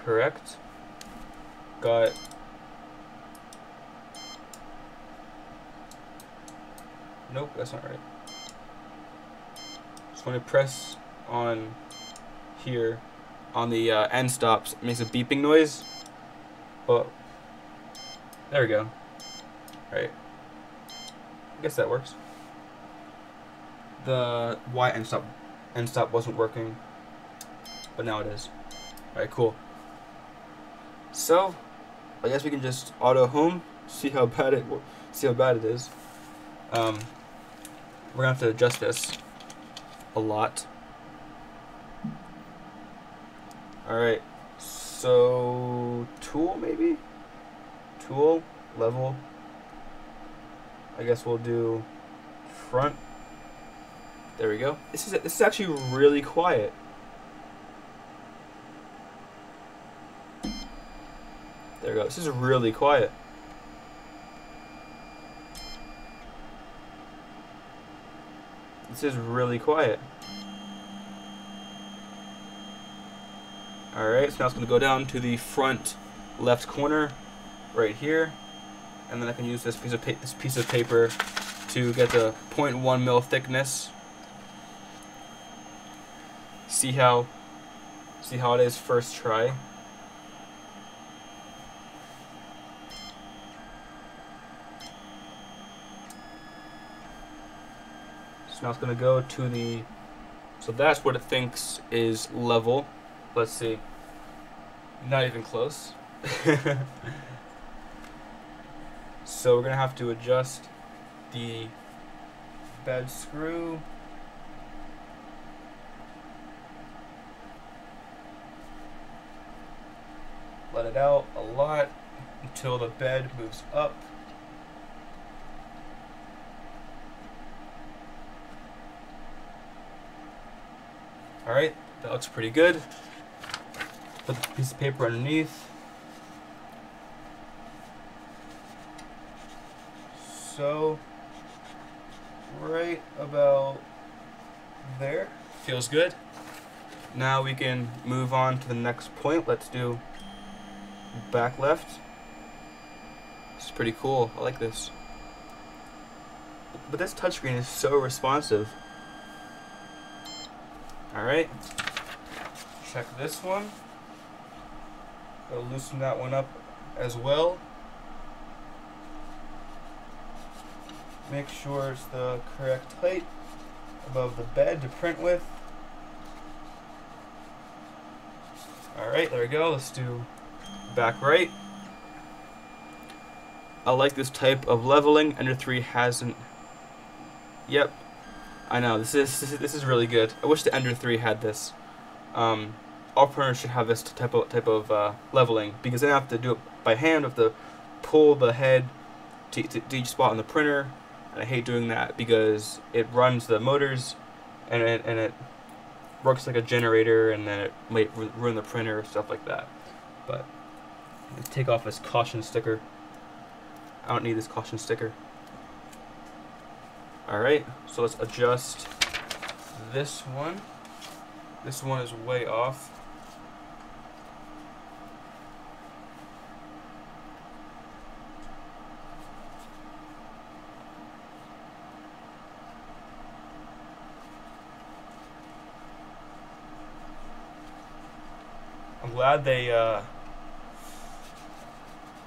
correct. Got nope, that's not right. Just want to press on here on the end stops. It makes a beeping noise, but There we go. Alright. I guess that works. The Y end stop wasn't working, but now it is. Alright, cool. So, I guess we can just auto home, see how bad it is. We're gonna have to adjust this a lot. Alright, so tool maybe? Tool, level. I guess we'll do front. There we go. This is actually really quiet. There we go. This is really quiet. This is really quiet. Alright, so now it's going to go down to the front left corner right here. And then I can use this piece of paper to get the 0.1 mil thickness. See how it is first try. So now it's going to go to the, so that's what it thinks is level. Let's see. Not even close. So we're going to have to adjust the bed screw. Let it out a lot until the bed moves up. Alright, that looks pretty good. Put the piece of paper underneath. So, right about there. Feels good. Now we can move on to the next point. Let's do back left. This is pretty cool. I like this. But this touchscreen is so responsive. Alright. Check this one. Gotta loosen that one up as well. Make sure it's the correct height above the bed to print with. Alright, there we go. Let's do back right. I like this type of leveling. Ender 3 hasn't. Yep, I know this is really good. I wish the Ender 3 had this. All printers should have this type of leveling, because then I have to do it by hand. I have to pull the head to each spot on the printer, and I hate doing that because it runs the motors, and it works like a generator, and then it might ruin the printer, stuff like that. But let's take off this caution sticker. I don't need this caution sticker. Alright, so let's adjust this one. This one is way off. I'm glad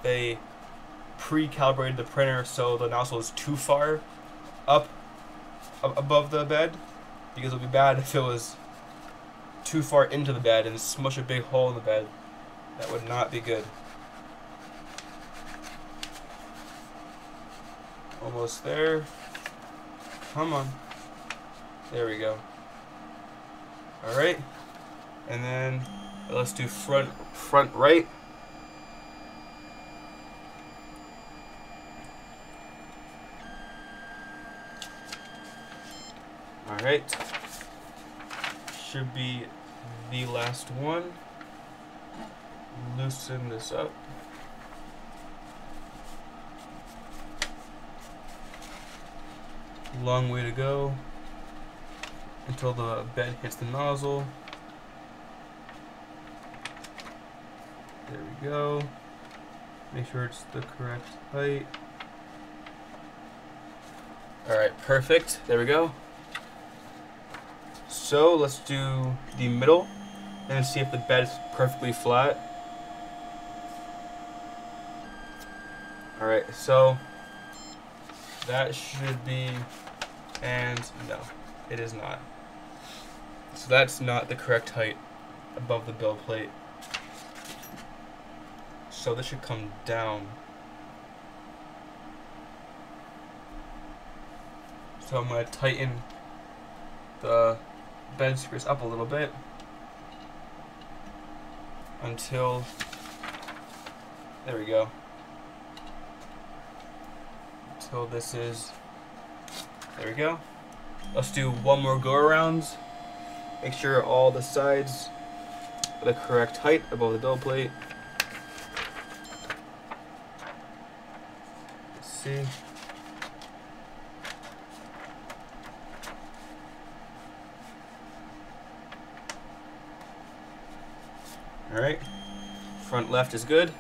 they pre-calibrated the printer so the nozzle is too far up above the bed, because it would be bad if it was too far into the bed and smush a big hole in the bed. That would not be good. Almost there. Come on. There we go. Alright. And then let's do front right. Alright. Should be the last one. Loosen this up. Long way to go until the bed hits the nozzle. There we go. Make sure it's the correct height. Alright, perfect. There we go. So let's do the middle and see if the bed is perfectly flat. Alright, so that should be, and no, it is not. So that's not the correct height above the build plate. So this should come down. So I'm going to tighten the bed screws up a little bit until, there we go, until this is, there we go. Let's do one more go around. Make sure all the sides are the correct height above the build plate. Let's see. Alright, front left is good.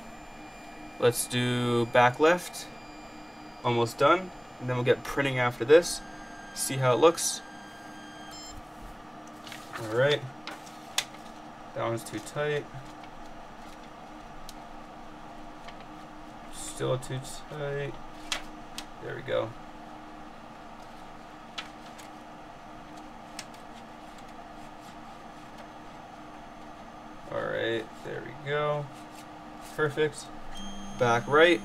Let's do back left. Almost done. And then we'll get printing after this. See how it looks. Alright. That one's too tight. Still too tight. There we go. Alright, there we go. Perfect. Back right.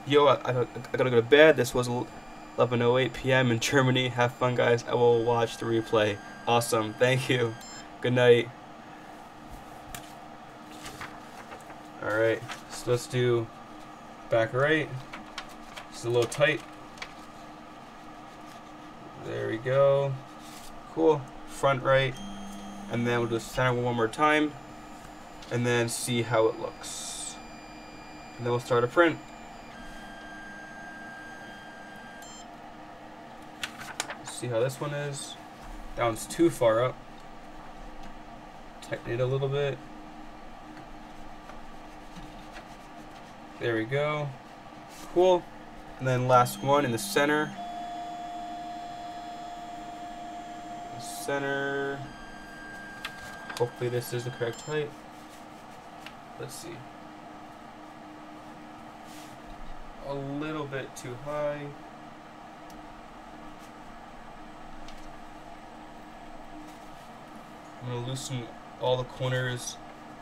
Yo, I gotta go to bed. This was 11:08 p.m. in Germany. Have fun, guys. I will watch the replay. Awesome. Thank you. Good night. Alright, so let's do back right. It's a little tight. There we go. Cool. Front right. And then we'll do center one more time. And then see how it looks. And then we'll start a print. See how this one is. That one's too far up. Tighten it a little bit. There we go. Cool. And then last one in the center. The center. Hopefully this is the correct height. Let's see. A little bit too high. I'm going to loosen all the corners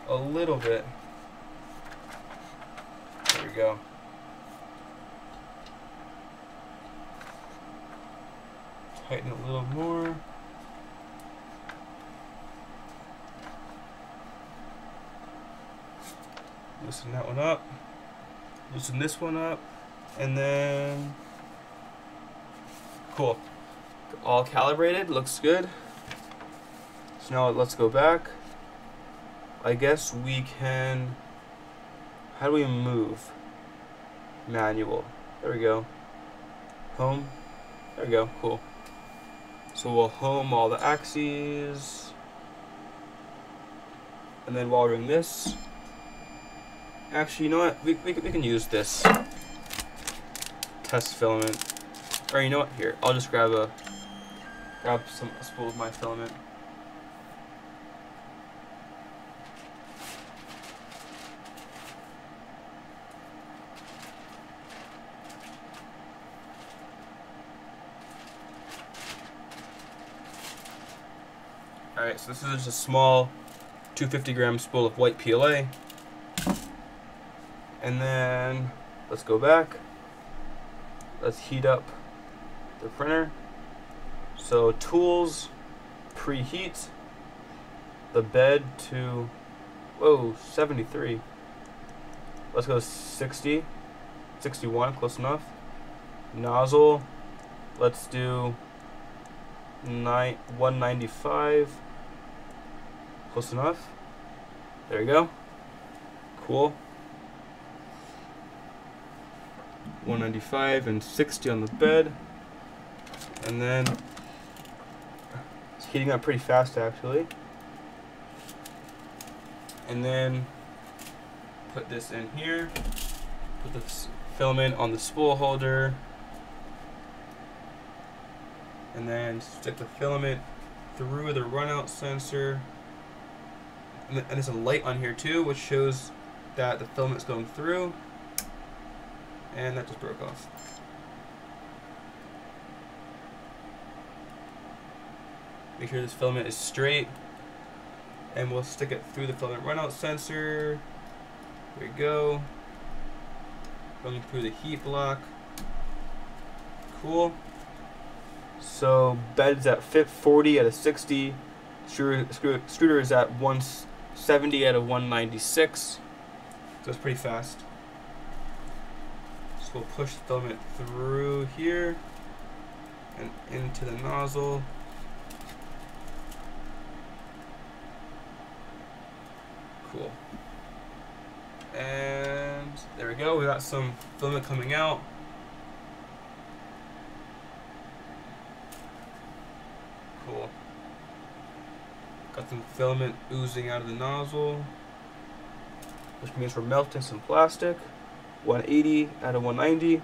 a little bit. There we go. Tighten it a little more. Loosen that one up. Loosen this one up. And then, cool. All calibrated, looks good. So now let's go back. I guess we can, how do we move? Manual. There we go. Home. There we go, cool. So we'll home all the axes. And then while we're doing this, actually, you know what? We can use this test filament. Or you know what? Here, I'll just grab a spool of my filament. Alright, so this is just a small 250-gram spool of white PLA. And then let's go back. Let's heat up the printer. So tools, preheat the bed to, whoa, 73. Let's go 60, 61, close enough. Nozzle, let's do 195. Close enough. There you go. Cool. 195 and 60 on the bed. And then it's heating up pretty fast actually. And then put this in here. Put the filament on the spool holder. And then stick the filament through the runout sensor. And there's a light on here too, which shows that the filament's going through. And that just broke off. Make sure this filament is straight. And we'll stick it through the filament runout sensor. There we go. Going through the heat block. Cool. So bed's at 40 out of 60. Extruder is at 170 out of 196. So it's pretty fast. So we'll push the filament through here and into the nozzle. Cool. And there we go. We got some filament coming out. Cool. Got some filament oozing out of the nozzle, which means we're melting some plastic. 180 out of 190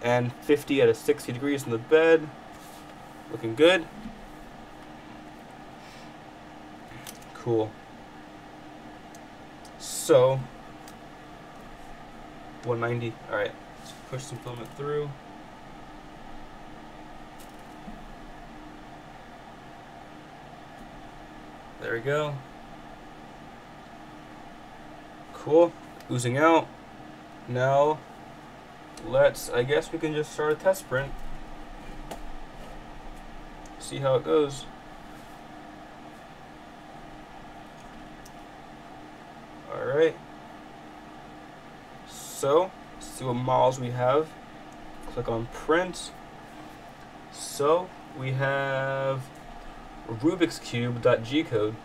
and 50 out of 60 degrees in the bed. Looking good. Cool. So 190. All right. Let's push some filament through. There we go. Cool. Oozing out. Now, I guess we can just start a test print. See how it goes. Alright. So, see what models we have. Click on print. So, we have Rubik's Cube.G code,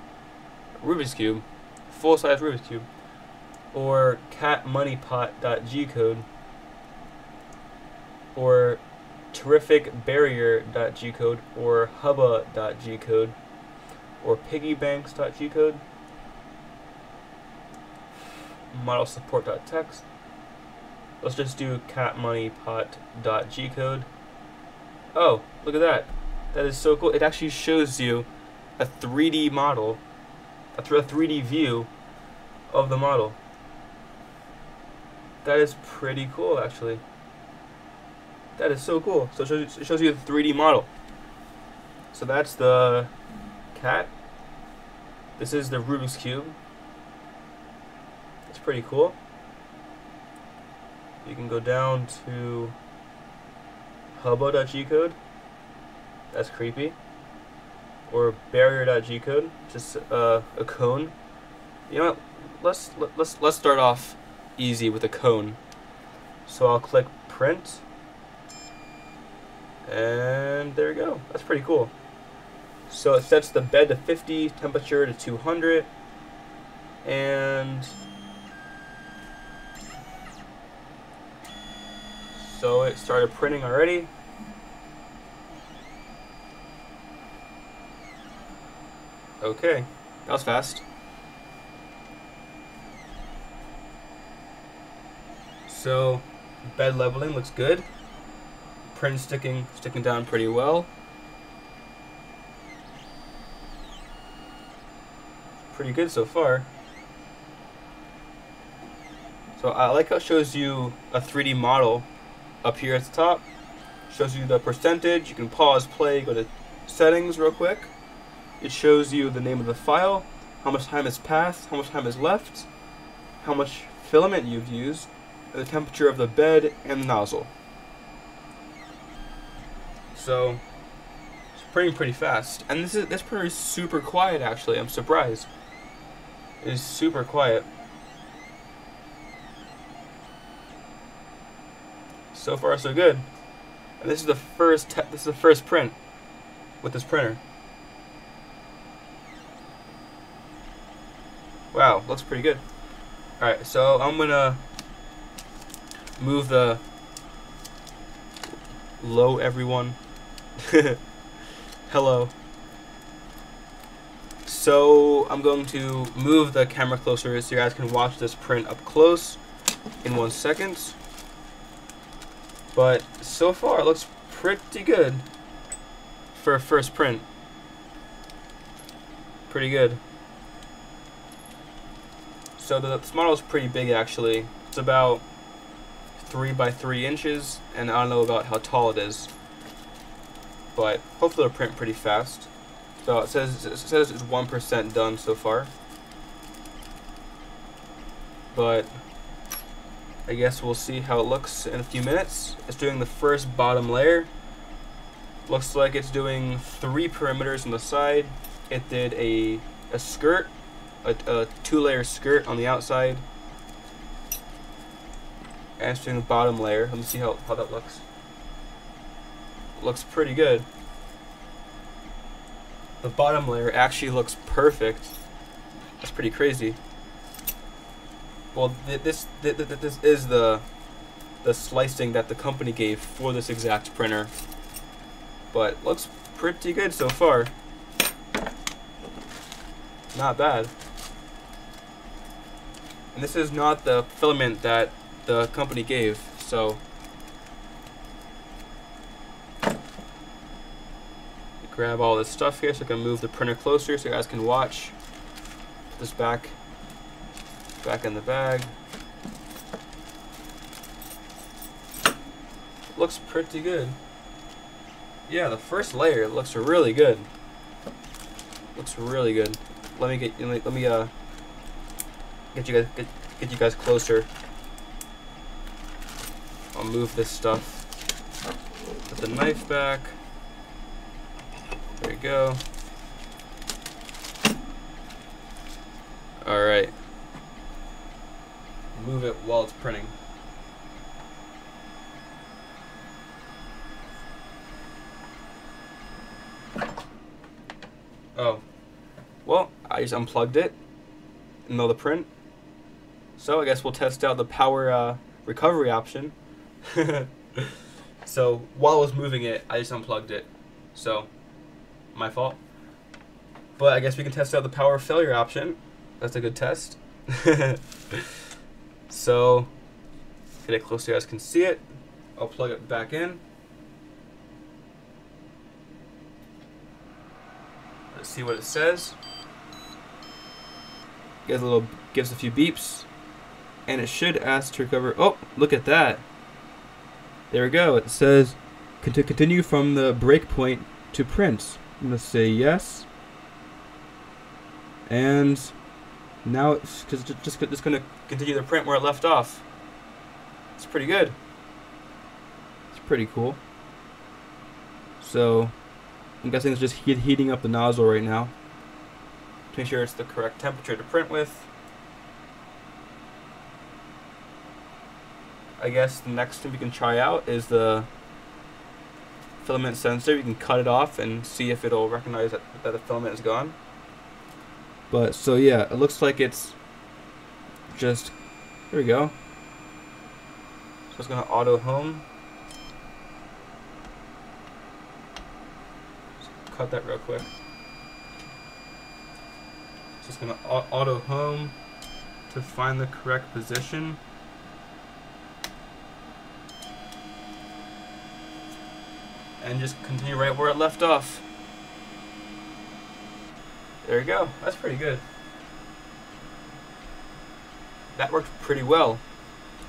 Rubik's Cube, full-size Rubik's Cube, or catmoneypot.G code, or terrific barrier.G code, or hubba.G code, or piggybanks.G code, model support.txt. Let's just do catmoneypot.G code. Oh, look at that. That is so cool. It actually shows you a 3D model, a 3D view of the model. That is pretty cool, actually. That is so cool. So it shows you the 3D model. So that's the cat. This is the Rubik's Cube. It's pretty cool. You can go down to hubba.G code. That's creepy. Or barrier.G code, just a cone. You know what? Let's start off easy with a cone. So I'll click print, and there we go. That's pretty cool. So it sets the bed to 50, temperature to 200, and so it started printing already. Okay, that was fast. So, bed leveling looks good. Print sticking down pretty well. Pretty good so far. So I like how it shows you a 3D model up here at the top. Shows you the percentage. You can pause, play, go to settings real quick. It shows you the name of the file, how much time has passed, how much time is left, how much filament you've used, the temperature of the bed and the nozzle. So it's printing pretty fast. And this printer is super quiet, actually. I'm surprised. It is super quiet. So far so good. And this is the first print with this printer. Wow, looks pretty good. Alright, so I'm gonna move the hello everyone. Hello. So I'm going to move the camera closer so you guys can watch this print up close in 1 second. But so far it looks pretty good for a first print. Pretty good. So this model is pretty big, actually. It's about 3 by 3 inches, and I don't know about how tall it is, but hopefully it'll print pretty fast. So it says it's 1% done so far, but I guess we'll see how it looks in a few minutes. It's doing the first bottom layer. Looks like it's doing 3 perimeters on the side. It did a skirt, a 2-layer skirt on the outside, and it's doing the bottom layer. Let me see how that looks. Looks pretty good. The bottom layer actually looks perfect. That's pretty crazy. Well, this is the slicing that the company gave for this exact printer, but looks pretty good so far. Not bad. And this is not the filament that the company gave, so grab all this stuff here so I can move the printer closer so you guys can watch. Put this back in the bag. Looks pretty good. Yeah, the first layer looks really good. Looks really good. Let me get you guys closer. I'll move this stuff. Put the knife back. There we go. All right. Move it while it's printing. Oh. Well, I just unplugged it in the middle of the print. So I guess we'll test out the power recovery option. So while I was moving it, I just unplugged it. So my fault. But I guess we can test out the power failure option. That's a good test. So get it close so you guys can see it. I'll plug it back in. Let's see what it says. Gives a few beeps, and it should ask to recover. Oh, look at that! There we go. It says to continue from the breakpoint to print. I'm gonna say yes, and now it's just gonna continue the print where it left off. It's pretty good. It's pretty cool. So I'm guessing it's just heating up the nozzle right now. Make sure it's the correct temperature to print with. I guess the next thing we can try out is the filament sensor. You can cut it off and see if it'll recognize that the filament is gone. But so yeah, it looks like it's just, there we go. So it's gonna auto home. Just cut that real quick. Just gonna auto home to find the correct position. And just continue right where it left off. There you go. That's pretty good. That worked pretty well.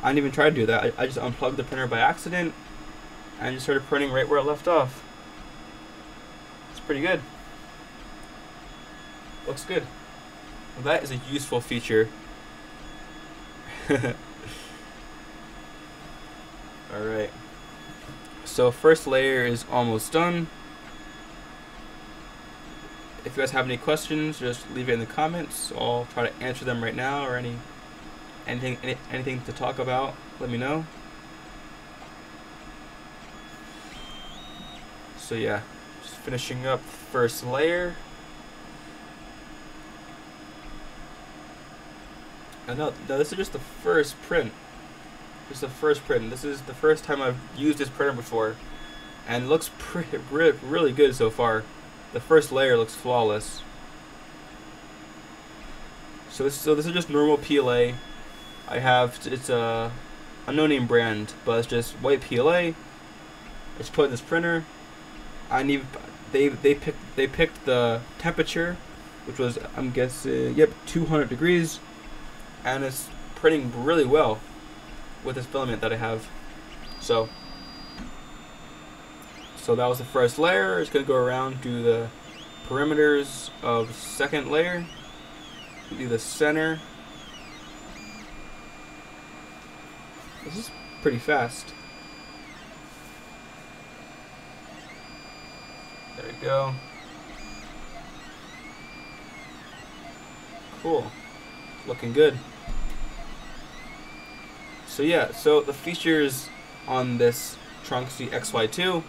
I didn't even try to do that. I just unplugged the printer by accident and just started printing right where it left off. It's pretty good. Looks good. Well, that is a useful feature. Alright. So first layer is almost done. If you guys have any questions, just leave it in the comments. I'll try to answer them right now, or anything to talk about, let me know. So yeah, just finishing up first layer. No, this is just the first print. Just the first print. This is the first time I've used this printer before, and it looks really good so far. The first layer looks flawless. So this is just normal PLA. It's a no-name brand, but it's just white PLA. It's put in this printer. They picked the temperature, which was, I'm guessing, yep, 200 degrees. And it's printing really well. with this filament that I have. So that was the first layer. It's going to go around, do the perimeters of the second layer, do the center. This is pretty fast. There we go. Cool. Looking good. So yeah, so the features on this Tronxy XY-2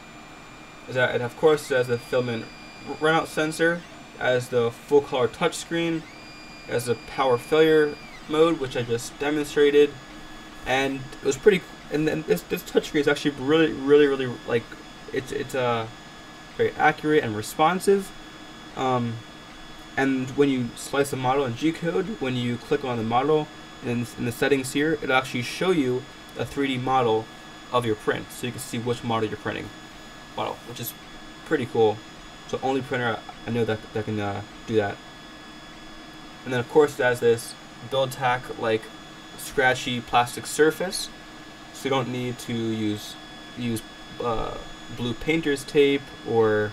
is that it of course has the filament runout sensor, as the full color touchscreen, as the power failure mode, which I just demonstrated, and it was pretty. And then this touchscreen is actually really like it's very accurate and responsive. And when you slice the model in G-code, when you click on the model in the settings here, it'll actually show you a 3D model of your print, so you can see which model you're printing, which is pretty cool. So only printer I know that can do that. And then of course it has this build tack like scratchy plastic surface, so you don't need to use blue painter's tape or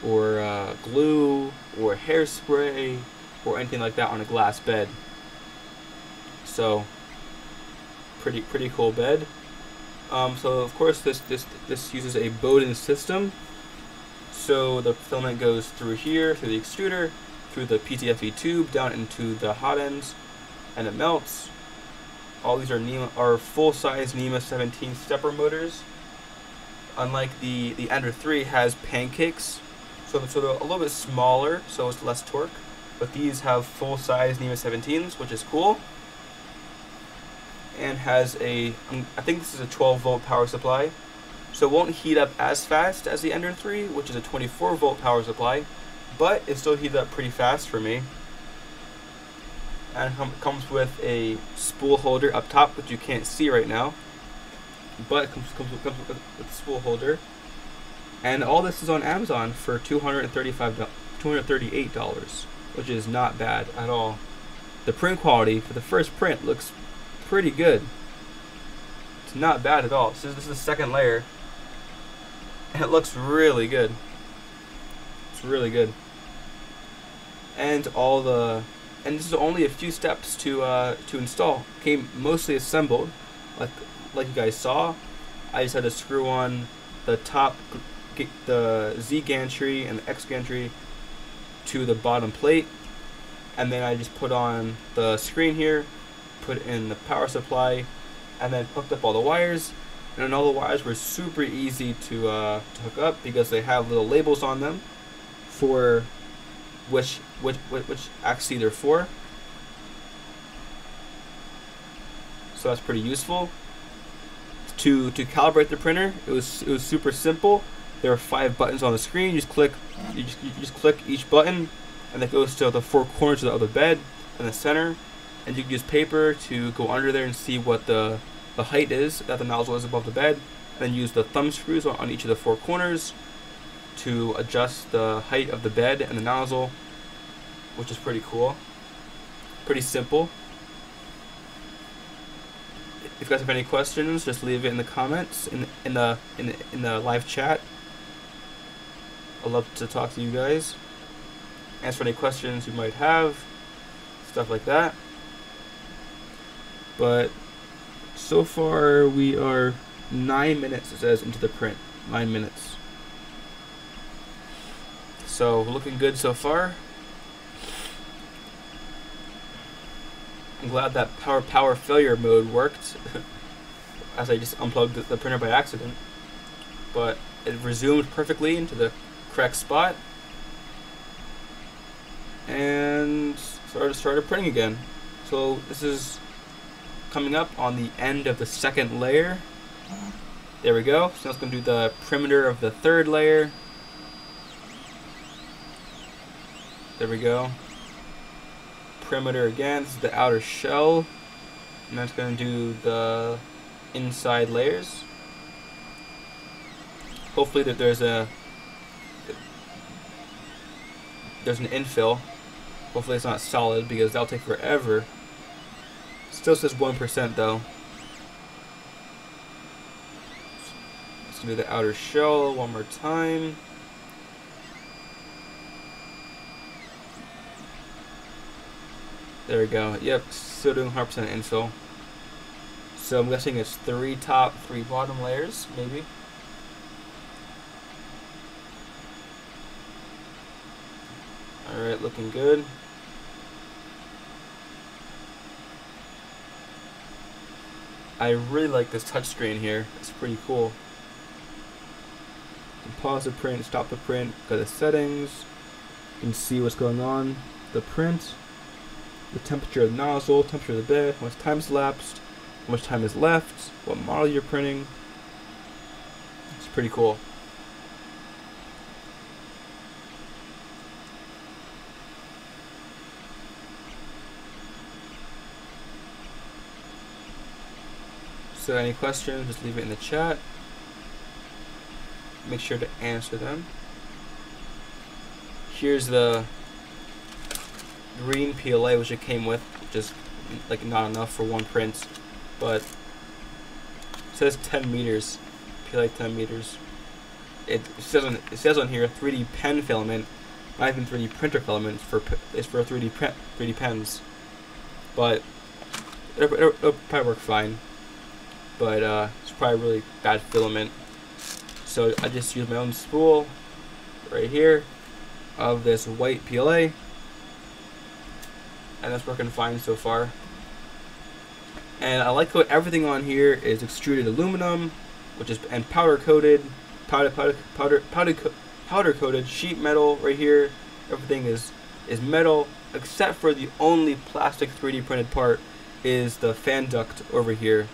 glue or hairspray or anything like that on a glass bed. So pretty cool bed. So of course this uses a Bowden system. So the filament goes through here, through the extruder, through the PTFE tube, down into the hot ends, and it melts. All these are full-size NEMA 17 stepper motors. Unlike the Ender 3 has pancakes, so they're a little bit smaller, so it's less torque. But these have full-size NEMA 17s, which is cool. And has I think this is a 12-volt power supply. So it won't heat up as fast as the Ender 3, which is a 24-volt power supply, but it still heated up pretty fast for me. And it comes with a spool holder up top, which you can't see right now, but it comes with a spool holder. And all this is on Amazon for $238, which is not bad at all. The print quality for the first print looks pretty good. It's not bad at all. So this is the second layer, and it looks really good. It's really good. And this is only a few steps to install. Came mostly assembled, like you guys saw. I just had to screw on the top, the Z gantry and the X gantry to the bottom plate, and then I just put on the screen here, put in the power supply, and then hooked up all the wires. And then all the wires were super easy to hook up because they have little labels on them for which axis they're for. So that's pretty useful. To calibrate the printer, it was super simple. There are 5 buttons on the screen. You just click each button, and that goes to the 4 corners of the bed and the center. And you can use paper to go under there and see what the height is that the nozzle is above the bed. And then use the thumb screws on each of the 4 corners to adjust the height of the bed and the nozzle, which is pretty cool. Pretty simple. If you guys have any questions, just leave it in the comments in the live chat. I'd love to talk to you guys, answer any questions you might have, stuff like that. But so far we are 9 minutes, it says, into the print. 9 minutes. So looking good so far. I'm glad that power failure mode worked as I just unplugged the printer by accident. But it resumed perfectly into the correct spot and started printing again. So this is coming up on the end of the second layer. There we go. So now it's going to do the perimeter of the third layer. There we go. Perimeter again. This is the outer shell. And that's going to do the inside layers. Hopefully that there's an infill. Hopefully it's not solid because that'll take forever. Still says 1% though. Let's do the outer shell one more time. There we go. Yep, still doing 100% infill. So I'm guessing it's 3 top, 3 bottom layers, maybe. Alright, looking good. I really like this touchscreen here. It's pretty cool. You can pause the print, stop the print, go to settings. You can see what's going on. The print, the temperature of the nozzle, temperature of the bed, how much time's elapsed, how much time is left, what model you're printing. It's pretty cool. So any questions, just leave it in the chat. Make sure to answer them. Here's the green PLA which it came with, just like not enough for one print, but it says 10 meters, PLA 10 meters. It says on here 3D pen filament, not even 3D printer filament. It's for 3D pens, but it'll probably work fine. But it's probably really bad filament. So I just use my own spool right here of this white PLA, and that's working fine so far. And I like how everything on here is extruded aluminum, which is powder coated sheet metal right here. Everything is metal except for the only plastic 3D printed part is the fan duct over here,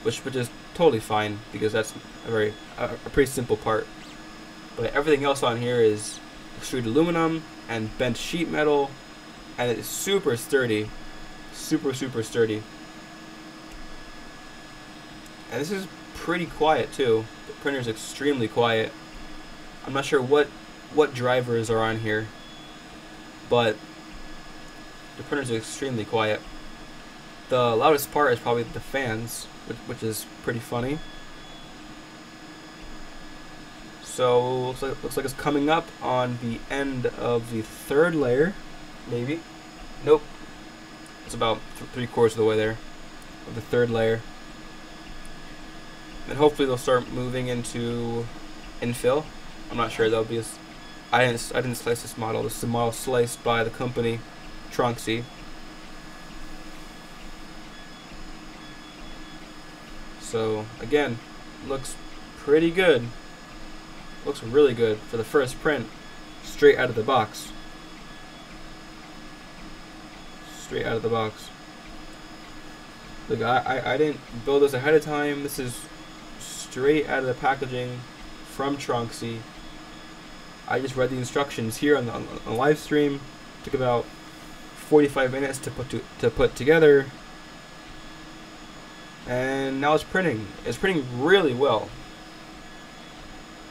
which is totally fine because that's a pretty simple part. But everything else on here is extruded aluminum and bent sheet metal, and it's super sturdy, super sturdy. And this is pretty quiet too. The printer is extremely quiet. I'm not sure what drivers are on here, but the printer is extremely quiet. The loudest part is probably the fans, which is pretty funny. So looks like it's coming up on the end of the 3rd layer, maybe. Nope. It's about 3/4 of the way there of the 3rd layer. And hopefully they'll start moving into infill. I'm not sure though, because I didn't slice this model. This is a model sliced by the company Tronxy. So again, looks pretty good. Looks really good for the first print, straight out of the box. Straight out of the box. Look, I didn't build this ahead of time. This is straight out of the packaging from Tronxy. I just read the instructions here on the live stream. Took about 45 minutes to put together. And now it's printing. It's printing really well.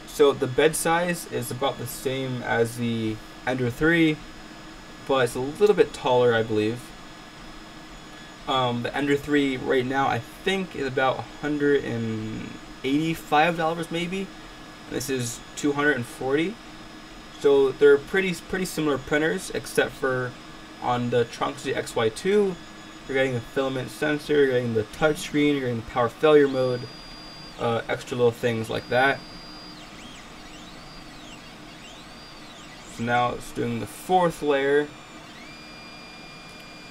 So the bed size is about the same as the Ender 3, but it's a little bit taller, I believe. The Ender 3 right now I think is about $185 maybe. And this is $240. So they're pretty similar printers, except for on the Tronxy XY-2, you're getting the filament sensor, you're getting the touchscreen, you're getting the power failure mode, extra little things like that. So now it's doing the 4th layer,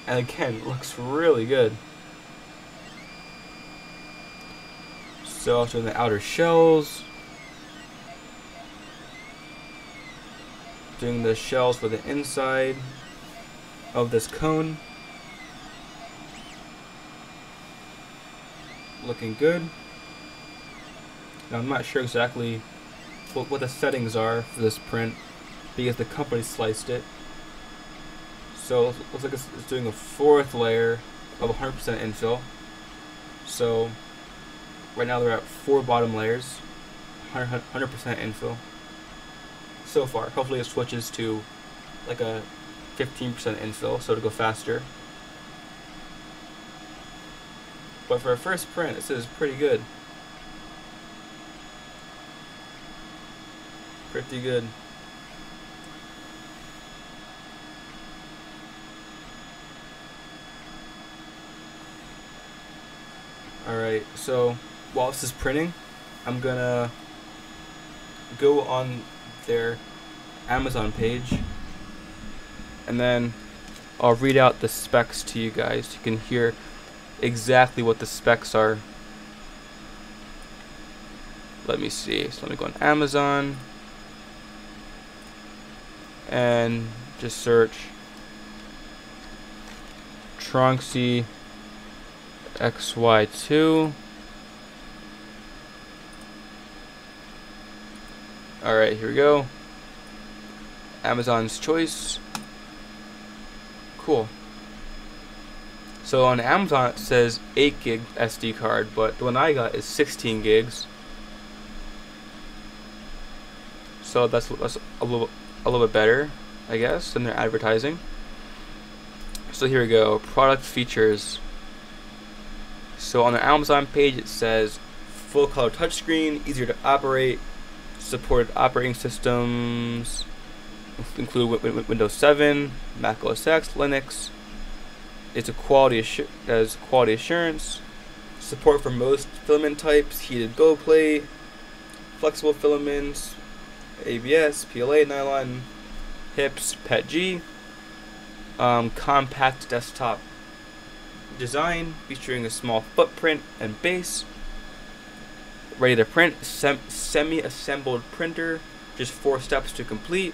and again, it looks really good. So it's doing the outer shells, doing the shells for the inside of this cone. Looking good. Now I'm not sure exactly what the settings are for this print because the company sliced it. So it looks like it's doing a 4th layer of 100% infill. So right now they're at 4 bottom layers, 100% infill. So far, hopefully it switches to like a 15% infill, so it'll go faster. But for a first print, this is pretty good. pretty good. Alright, so while this is printing, I'm gonna go on their Amazon page and then I'll read out the specs to you guys. You can hear exactly what the specs are. Let me see. So let me go on Amazon and just search Tronxy XY-2. Alright, here we go. Amazon's choice. Cool. So on Amazon it says 8 gig SD card, but the one I got is 16 gigs. So that's a little bit better, I guess, than their advertising. So here we go. Product features. So on the Amazon page it says full color touchscreen, easier to operate, supported operating systems include Windows 7, Mac OS X, Linux. It's a quality assurance, support for most filament types, heated gold plate, flexible filaments, ABS, PLA, nylon, HIPS, PETG, compact desktop design featuring a small footprint and base, ready to print, semi-assembled printer, just 4 steps to complete.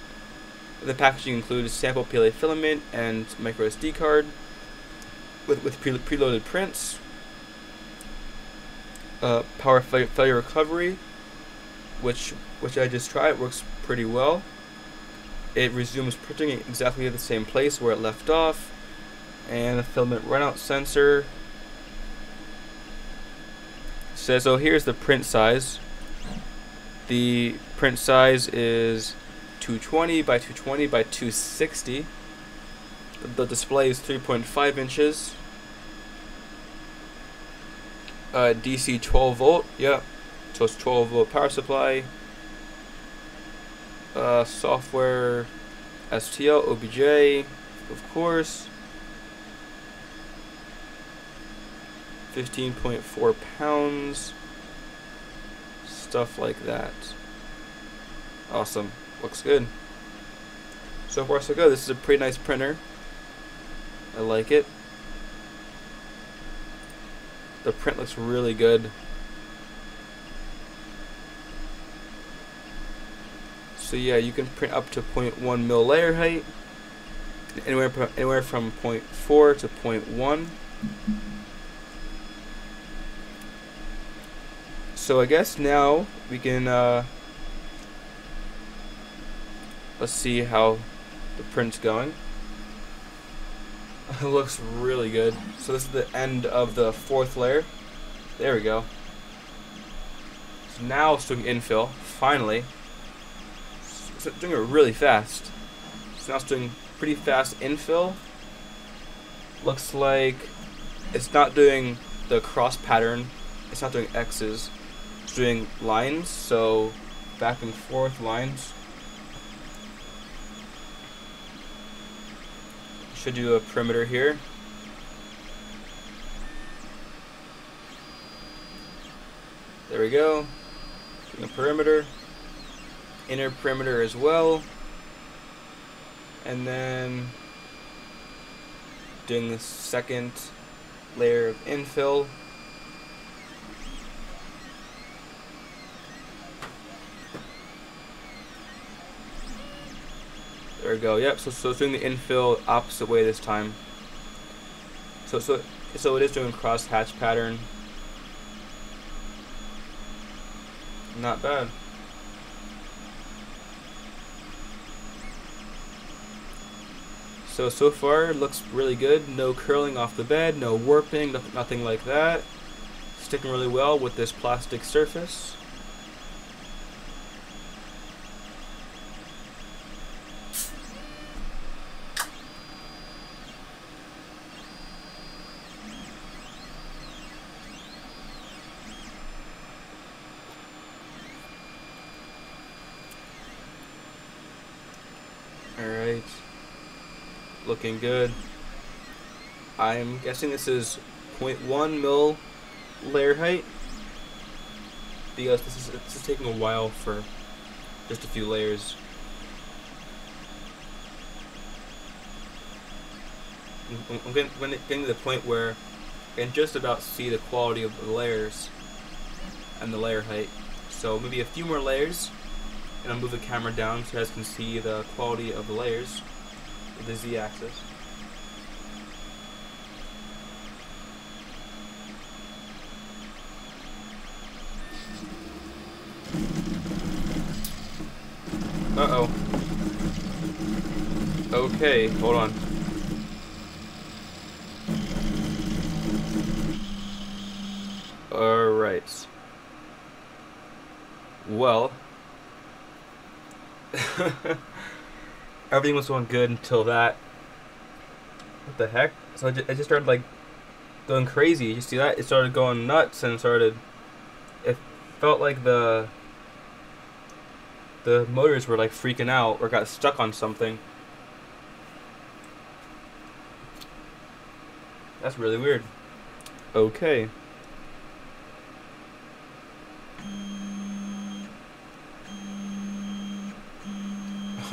The packaging includes sample PLA filament and micro SD card with preloaded prints, power failure recovery, which I just tried, works pretty well. It resumes printing exactly at the same place where it left off, and the filament runout sensor. Says, oh, here's the print size. The print size is 220 by 220 by 260. The display is 3.5 inches. DC 12 volt. Yep. So it's 12 volt power supply. Software STL, OBJ, of course. 15.4 pounds. Stuff like that. Awesome. Looks good. So far so good. This is a pretty nice printer. I like it. The print looks really good. So yeah, you can print up to 0.1 mil layer height. Anywhere from 0.4 to 0.1. So I guess now we can let's see how the print's going. It looks really good. So this is the end of the 4th layer. There we go. So now it's doing infill, finally. So it's doing it really fast. So now it's doing pretty fast infill. Looks like it's not doing the cross pattern. It's not doing X's. It's doing lines, so back and forth lines. Should do a perimeter here. There we go. Doing a perimeter. Inner perimeter as well. And then doing the 2nd layer of infill. There we go. Yep. So it's doing the infill opposite way this time. So it is doing cross hatch pattern. Not bad. So far it looks really good. No curling off the bed, no warping, nothing like that. Sticking really well with this plastic surface. Alright. Looking good. I'm guessing this is 0.1 mil layer height, because this is taking a while for just a few layers. I'm getting to the point where I can just about see the quality of the layers and the layer height. So maybe a few more layers, and I'll move the camera down so you guys can see the quality of the layers with the Z-axis. Uh-oh. Okay, hold on. Alright. Well, everything was going good until that. What the heck? So it just started like going crazy. You see that? It started going nuts and it felt like the motors were like freaking out or got stuck on something. That's really weird. Okay.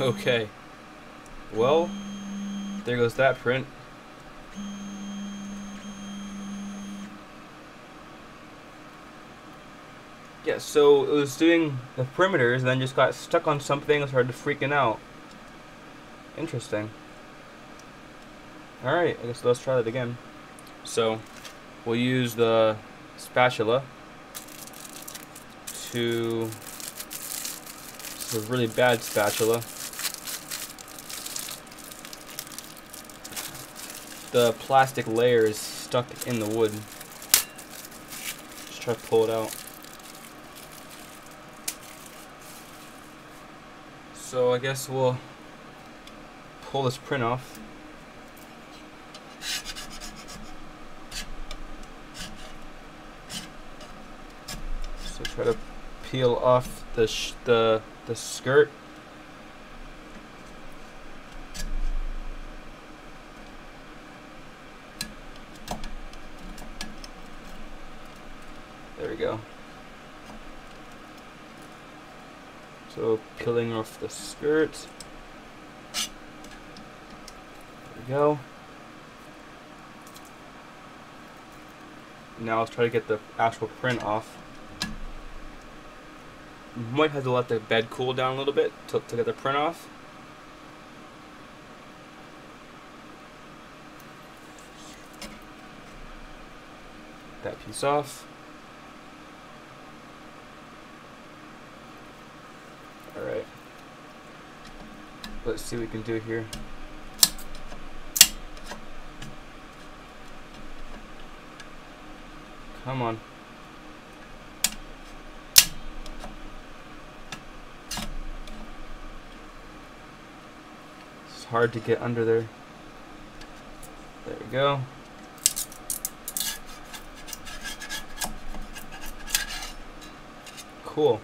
Okay. Well, there goes that print. Yeah, so it was doing the perimeters and then just got stuck on something and started freaking out. Interesting. Alright, I guess let's try that again. So, we'll use the spatula to... This is a really bad spatula. The plastic layer is stuck in the wood. Just try to pull it out. So I guess we'll pull this print off. So try to peel off the skirt. There we go. So peeling off the skirt. There we go. Now let's try to get the actual print off. Might have to let the bed cool down a little bit to get the print off. That piece off. Alright. Let's see what we can do here. Come on. It's hard to get under there. There we go. Cool.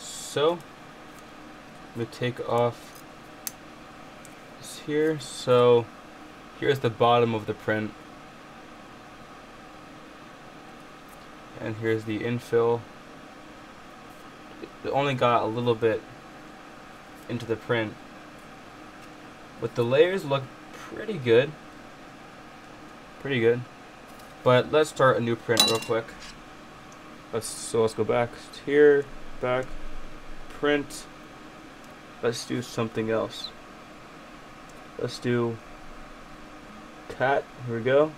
So, I'm going to take off this here. So, here's the bottom of the print. And here's the infill. It only got a little bit into the print. But the layers look pretty good. Pretty good. But let's start a new print real quick. Let's go back here, back. Print. Let's do something else. Let's do cat. Here we go.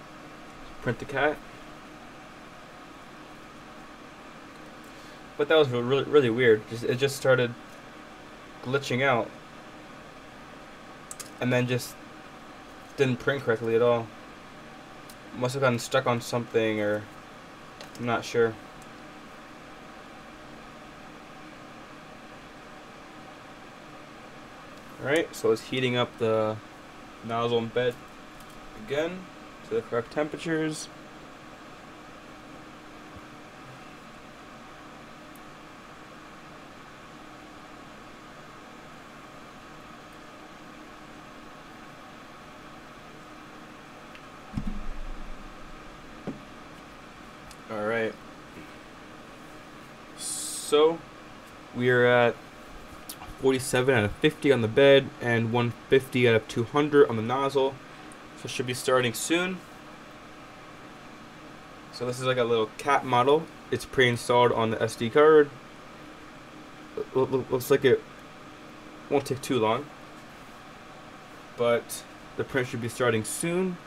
Print the cat. But that was really weird. It just started glitching out, and then just didn't print correctly at all. Must have gotten stuck on something, or I'm not sure. Alright, so it's heating up the nozzle and bed again to the correct temperatures. Alright. So, we are at 47 out of 50 on the bed and 150 out of 200 on the nozzle. So it should be starting soon. So this is like a little cat model. It's pre-installed on the SD card. Looks like it won't take too long. But the print should be starting soon.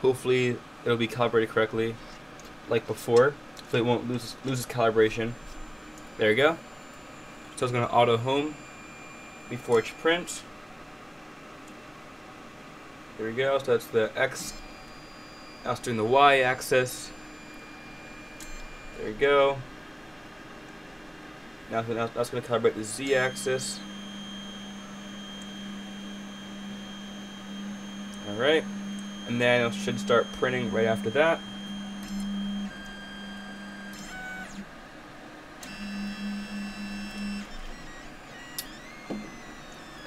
Hopefully it'll be calibrated correctly like before. So it won't lose its calibration. There you go. So it's going to auto home before each print. There we go. So that's the X. Now it's doing the Y axis. There you go. Now that's going to calibrate the Z axis. Alright. And then it should start printing right after that.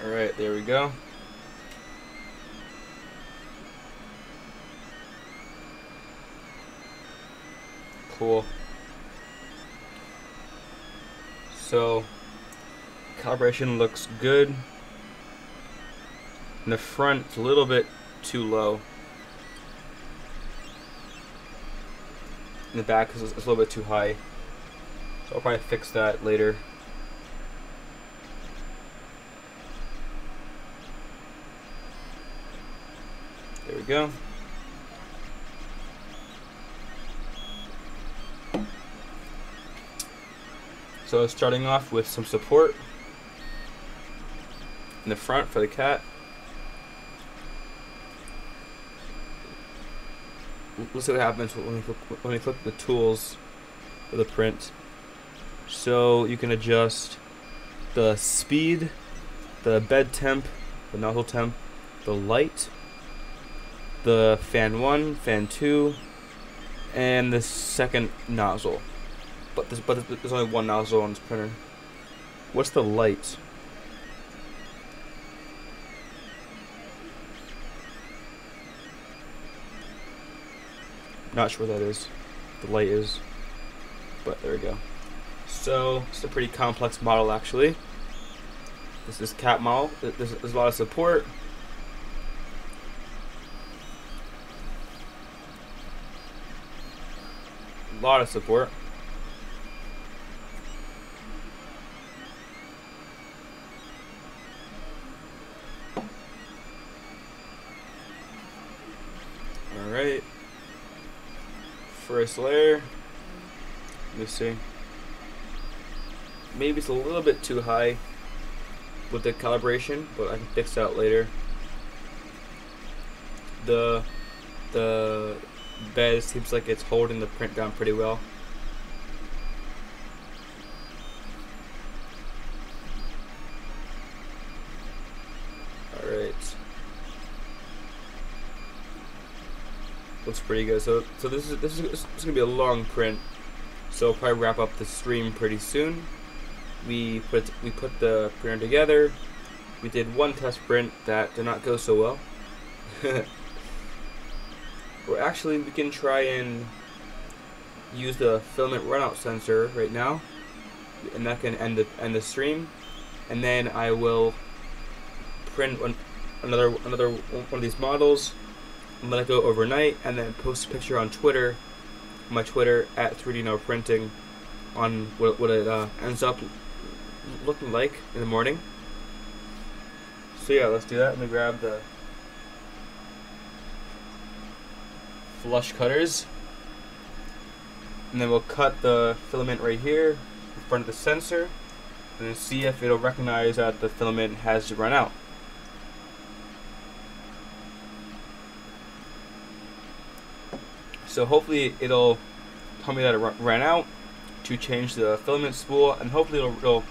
Alright, there we go. Cool. So, calibration looks good. In the front, it's a little bit too low. In the back, it's a little bit too high. So I'll probably fix that later. There we go. So starting off with some support in the front for the cat. Let's see what happens when we click the tools for the print. So you can adjust the speed, the bed temp, the nozzle temp, the light, the fan 1, fan 2, and the second nozzle. But there's only one nozzle on this printer. What's the light? Not sure what that is. The light is. But there we go. So it's a pretty complex model actually. This is cat model. There's a lot of support. A lot of support. Alright. First layer. Let me see. Maybe it's a little bit too high with the calibration, but I can fix that later. The bed seems like it's holding the print down pretty well. Alright. Looks pretty good. So this is gonna be a long print. So I'll probably wrap up the stream pretty soon. We put the printer together. We did one test print that did not go so well. Or actually, we can try and use the filament runout sensor right now, and that can end the stream. And then I will print another one of these models and let it go overnight, and then post a picture on Twitter, my Twitter at 3D Printing, on what it ends up looking like in the morning. So yeah, let's do that. Let me grab the flush cutters, and then we'll cut the filament right here in front of the sensor, and then see if it'll recognize that the filament has run out. So hopefully it'll tell me that it ran out to change the filament spool, and hopefully it'll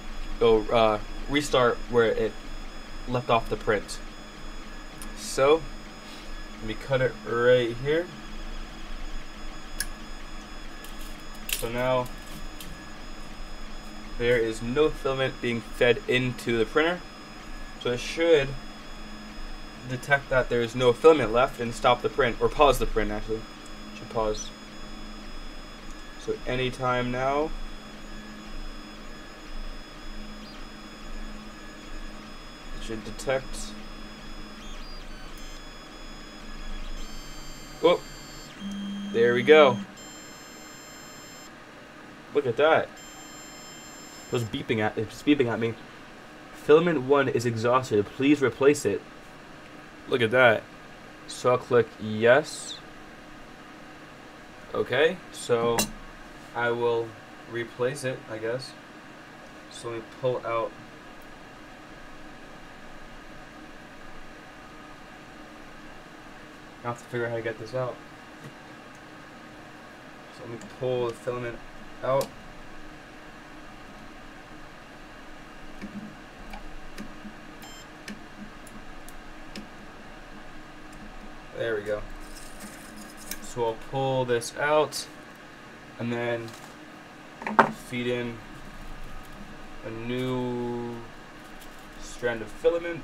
restart where it left off the print. So let me cut it right here. So now there is no filament being fed into the printer, so it should detect that there is no filament left and stop the print, or pause the print actually. It should pause. So anytime now. It should detect. Oh, there we go. Look at that. It's beeping at me. Filament 1 is exhausted. Please replace it. Look at that. So I'll click yes. Okay, so I will replace it, I guess. So let me pull out. I have to figure out how to get this out. So let me pull the filament out. There we go. So I'll pull this out and then feed in a new strand of filament.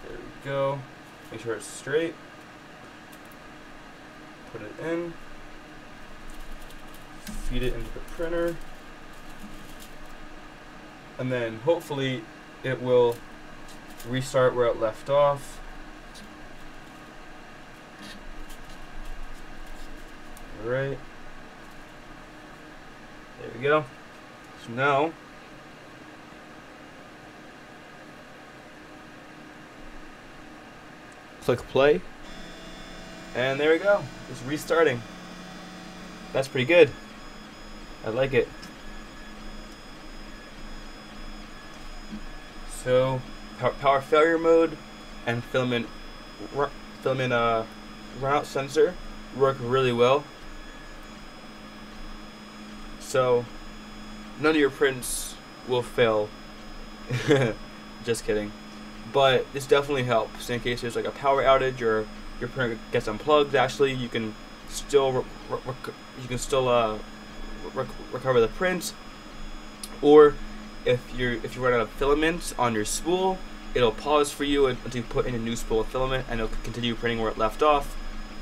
There we go. Make sure it's straight. Put it in. Feed it into the printer. And then hopefully it will restart where it left off. Alright. There we go. So now click play. And there we go. It's restarting. That's pretty good. I like it. So power failure mode and filament runout sensor work really well. So none of your prints will fail. Just kidding. But this definitely helps in case there's like a power outage or your printer gets unplugged. Actually, you can still recover the print, or if you run out of filament on your spool, it'll pause for you until you put in a new spool of filament, and it'll continue printing where it left off.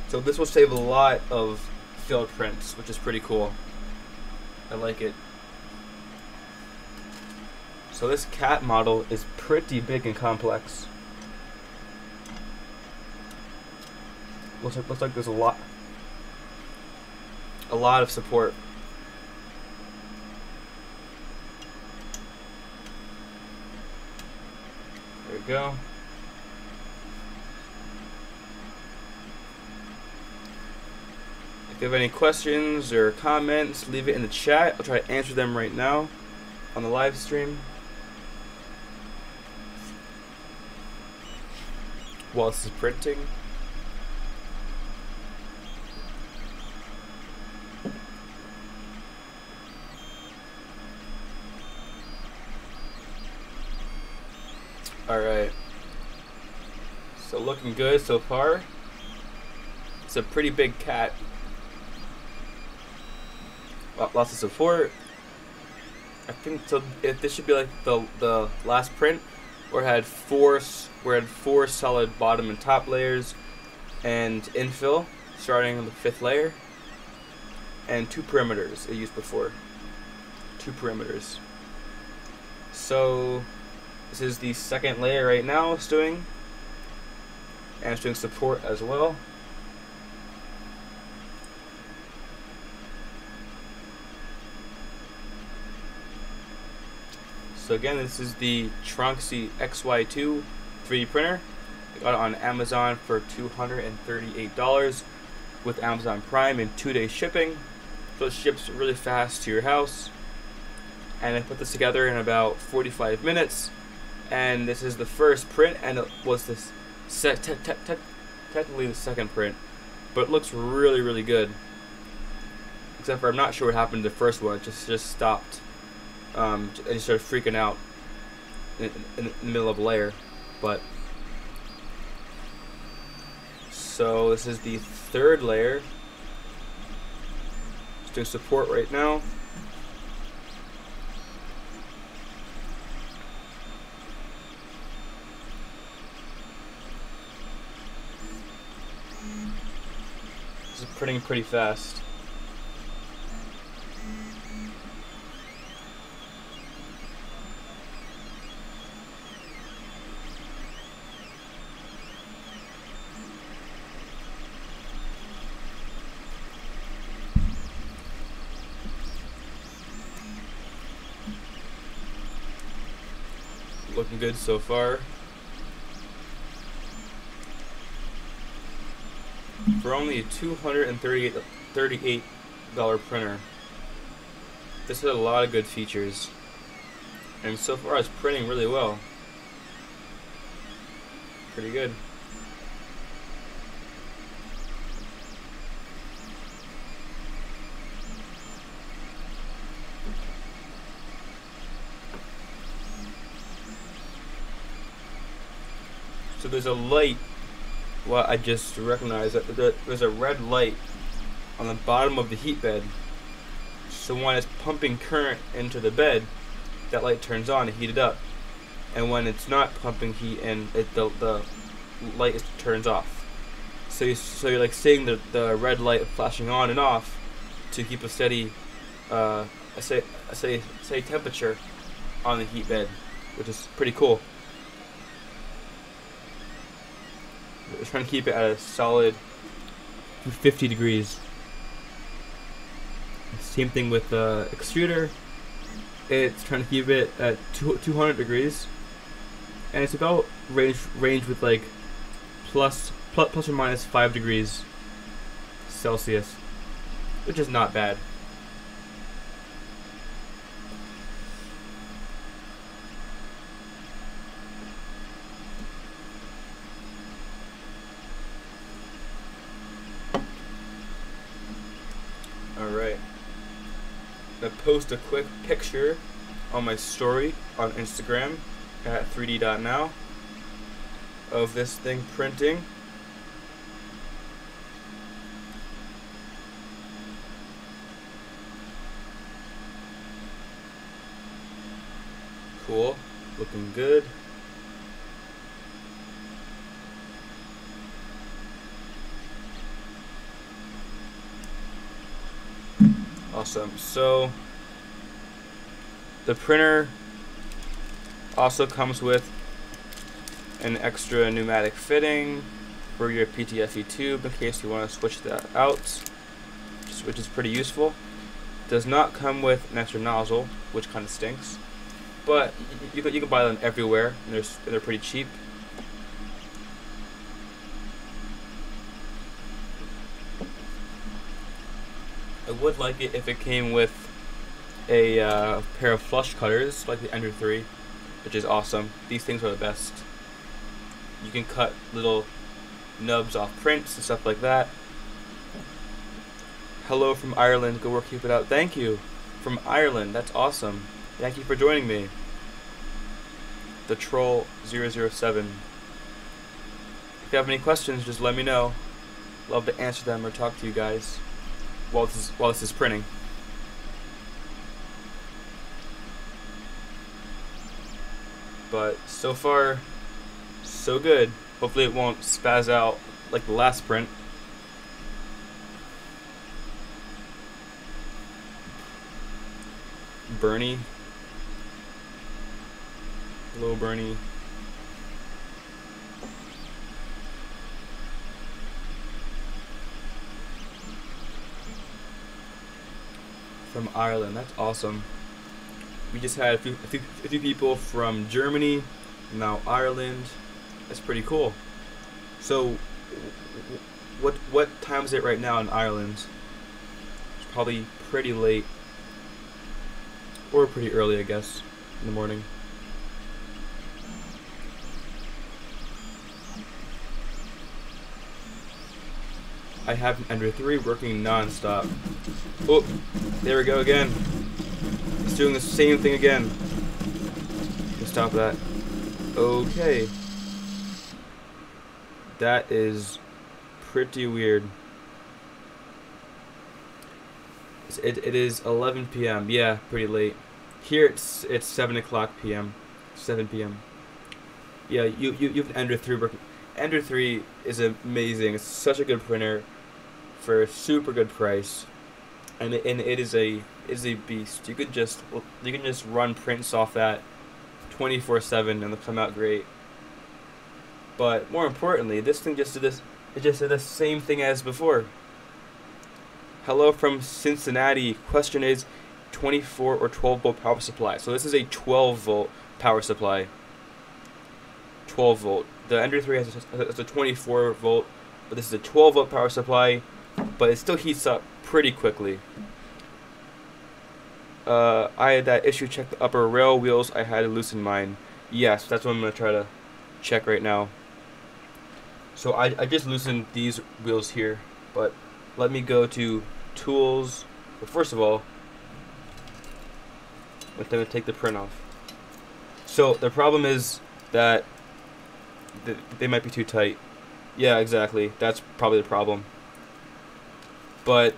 So this will save a lot of failed prints, which is pretty cool. I like it. So this cat model is pretty big and complex. Looks like there's a lot of support. There we go. If you have any questions or comments, leave it in the chat. I'll try to answer them right now on the live stream while this is printing. Alright, so looking good so far. It's a pretty big cat. Lots of support. I think so. If this should be like the last print, where it had four solid bottom and top layers, and infill starting on the 5th layer, and 2 perimeters it used before. 2 perimeters. So this is the 2nd layer right now it's doing, and it's doing support as well. So again, this is the Tronxy XY-2 3D printer. I got it on Amazon for $238 with Amazon Prime and 2-day shipping. So it ships really fast to your house. And I put this together in about 45 minutes. And this is the first print, and it was this technically the 2nd print, but it looks really, really good. Except for I'm not sure what happened to the first one. It just stopped. And you started freaking out in the middle of a layer. But so this is the 3rd layer. It's doing support right now. It's printing pretty fast. Looking good so far. For only a $238 printer, this has a lot of good features, and so far it's printing really well. Pretty good. So there's a light. Well, I just recognized that there's a red light on the bottom of the heat bed. So when it's pumping current into the bed, that light turns on to heat it up. And when it's not pumping heat in, the light turns off. So you're like seeing the red light flashing on and off to keep a steady, say temperature on the heat bed, which is pretty cool. We're trying to keep it at a solid 50 degrees. Same thing with the extruder. It's trying to keep it at 200 degrees, and it's about range with like plus or minus 5 degrees Celsius, which is not bad. Alright, I'm gonna post a quick picture on my story on Instagram at 3d.now of this thing printing. Cool, looking good. Awesome. So the printer also comes with an extra pneumatic fitting for your PTFE tube in case you want to switch that out, which is pretty useful. Does not come with an extra nozzle, which kind of stinks, but you can buy them everywhere, and they're pretty cheap. I would like it if it came with a pair of flush cutters like the Ender 3, which is awesome. These things are the best. You can cut little nubs off prints and stuff like that. Hello from Ireland. Go work, keep it out. Thank you from Ireland. That's awesome. Thank you for joining me. The Troll 007. If you have any questions, just let me know. Love to answer them or talk to you guys while this is printing. But so far, so good. Hopefully it won't spaz out like the last print. Bernie. Hello, Bernie. From Ireland, that's awesome. We just had a few people from Germany, now Ireland. That's pretty cool. So, what time is it right now in Ireland? It's probably pretty late, or pretty early, I guess, in the morning. I have an Ender 3 working non-stop. Oh, there we go again. It's doing the same thing again. Let's stop that. Okay. That is pretty weird. It is 11 p.m. Yeah, pretty late. Here it's 7 o'clock p.m. 7 p.m. Yeah, you have an Ender 3 working. Ender 3 is amazing. It's such a good printer for a super good price, and it is a beast. You can just run prints off that 24/7 and they'll come out great. But more importantly, this thing just did this. It just did the same thing as before. Hello from Cincinnati. Question is 24 or 12 volt power supply. So this is a 12 volt power supply. 12 volt. The Ender 3 has a 24 volt, but this is a 12 volt power supply, but it still heats up pretty quickly. I had that issue. Check the upper rail wheels. I had to loosen mine. Yes, that's what I'm going to try to check right now. So I just loosened these wheels here, but let me go to tools. But first of all, I'm going to take the print off. So the problem is that they might be too tight. Yeah, exactly. That's probably the problem. But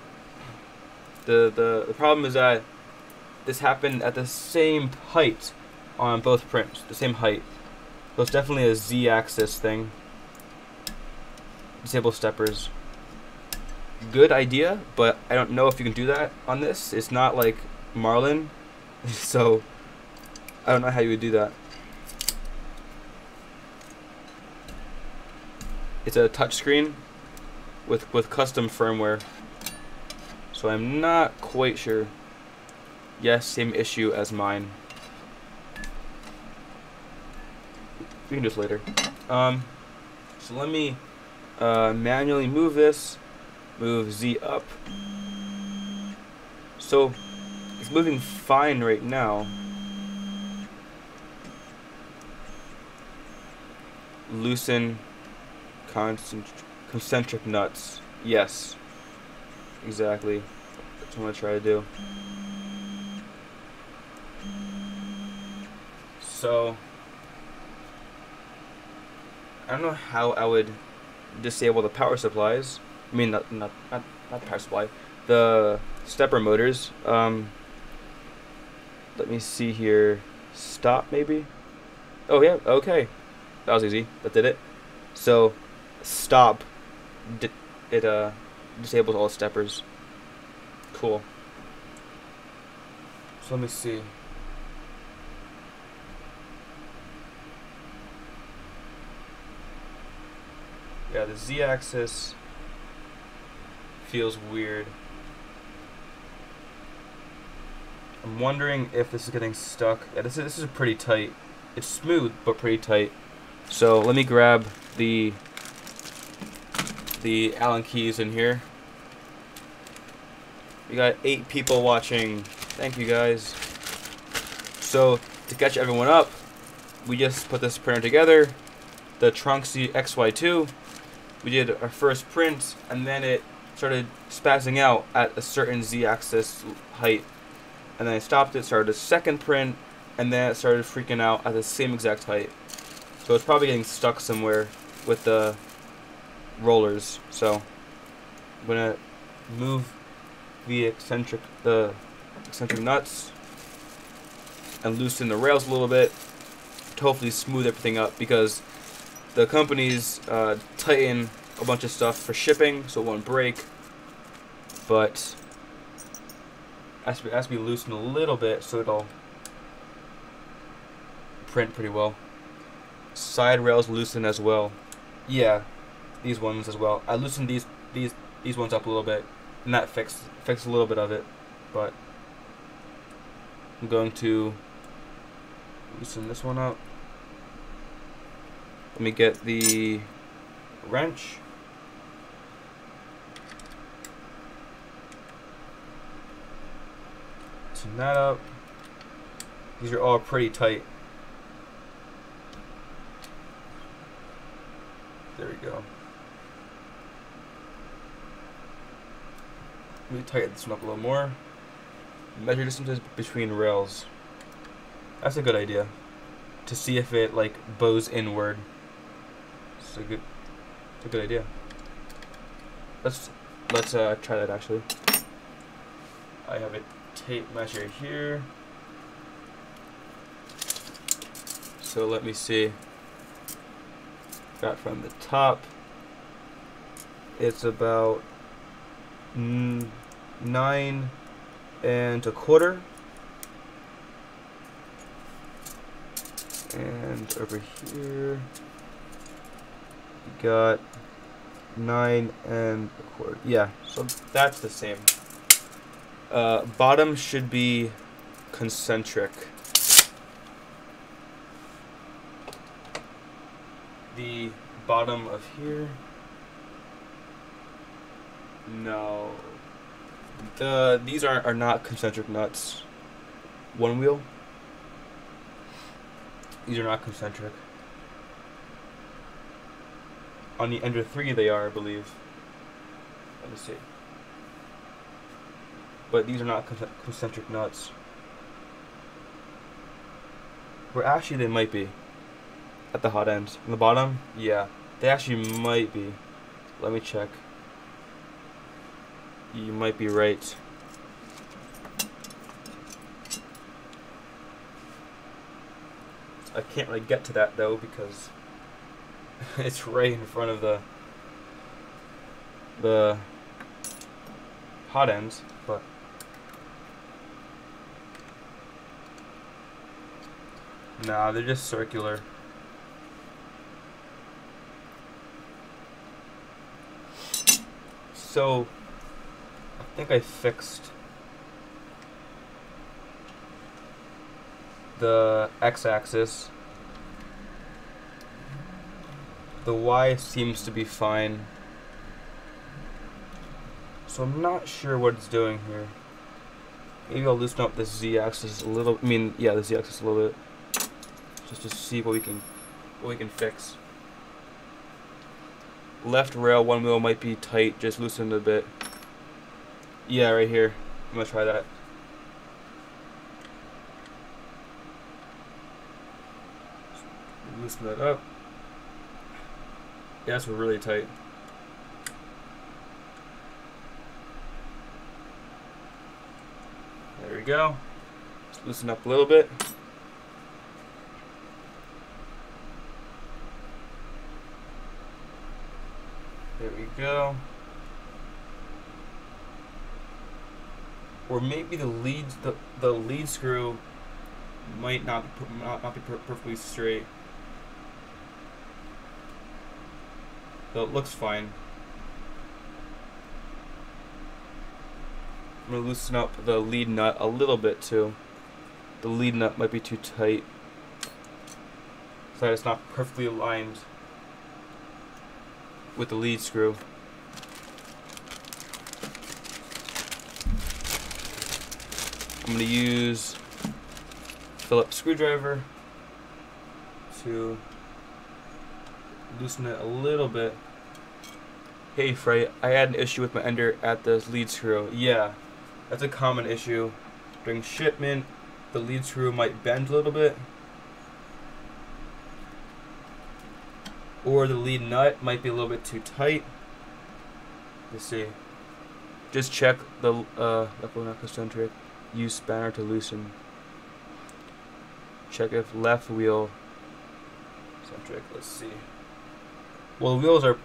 the problem is that this happened at the same height on both prints. The same height. So it's definitely a Z-axis thing. Disable steppers. Good idea, but I don't know if you can do that on this. It's not like Marlin, so I don't know how you would do that. It's a touchscreen with custom firmware, so I'm not quite sure. Yes, same issue as mine. We can do this later. So let me manually move this. Move Z up. So it's moving fine right now. Loosen concentric nuts. Yes, exactly. That's what I'm gonna try to do. So I don't know how I would disable the power supplies. I mean, not power supply. The stepper motors. Let me see here. Stop, maybe. Oh yeah. Okay. That was easy. That did it. So stop. It disables all the steppers. Cool. So let me see. Yeah, the Z-axis feels weird. I'm wondering if this is getting stuck. Yeah, this is pretty tight. It's smooth but pretty tight. So let me grab the Allen keys in here. We got 8 people watching. Thank you guys. So to catch everyone up, we just put this printer together. The Tronxy XY-2. We did our first print, and then it started spazzing out at a certain Z-axis height. And then I stopped it, started a second print, and then it started freaking out at the same exact height. So it's probably getting stuck somewhere with the rollers. So I'm gonna move the eccentric nuts and loosen the rails a little bit to hopefully smooth everything up, because the companies tighten a bunch of stuff for shipping so it won't break, but it has to be loosened a little bit so it'll print pretty well. Side rails loosen as well. Yeah, these ones as well. I loosened these ones up a little bit, and that fixed a little bit of it, but I'm going to loosen this one up. Let me get the wrench. Loosen that up. These are all pretty tight. There we go. Let me tighten this one up a little more. Measure distances between rails. That's a good idea. To see if it like bows inward. It's a good idea. Let's try that actually. I have a tape measure here. So let me see. Got from the top. It's about 9 1/4. And over here, we got 9 1/4. Yeah, so that's the same. Bottom should be concentric. The bottom of here, no. These are not concentric nuts. One wheel. These are not concentric. On the Ender 3 they are, I believe. Let me see. But these are not concentric nuts. Or actually they might be. At the hot end. On the bottom? Yeah. They actually might be. Let me check. You might be right. I can't really get to that though because it's right in front of the hot ends, but nah, they're just circular. So I think I fixed the x-axis. The y seems to be fine. So I'm not sure what it's doing here. Maybe I'll loosen up the z-axis a little. The z-axis a little bit, just to see what we can fix. Left rail, one wheel might be tight. Just loosen it a bit. Yeah, right here. I'm gonna try that. Loosen that up. Yeah, that's really tight. There we go. Just loosen up a little bit. There we go. Or maybe the lead screw might not be perfectly straight. Though it looks fine. I'm going to loosen up the lead nut a little bit too. The lead nut might be too tight, so that it's not perfectly aligned with the lead screw. I'm going to use Phillips screwdriver to loosen it a little bit. Hey Frey, I had an issue with my ender at the lead screw. Yeah, that's a common issue. During shipment, the lead screw might bend a little bit, or the lead nut might be a little bit too tight. Let's see. Just check the left wheel not concentric. Use spanner to loosen. Check if left wheel centric. Let's see. Well, the wheels are,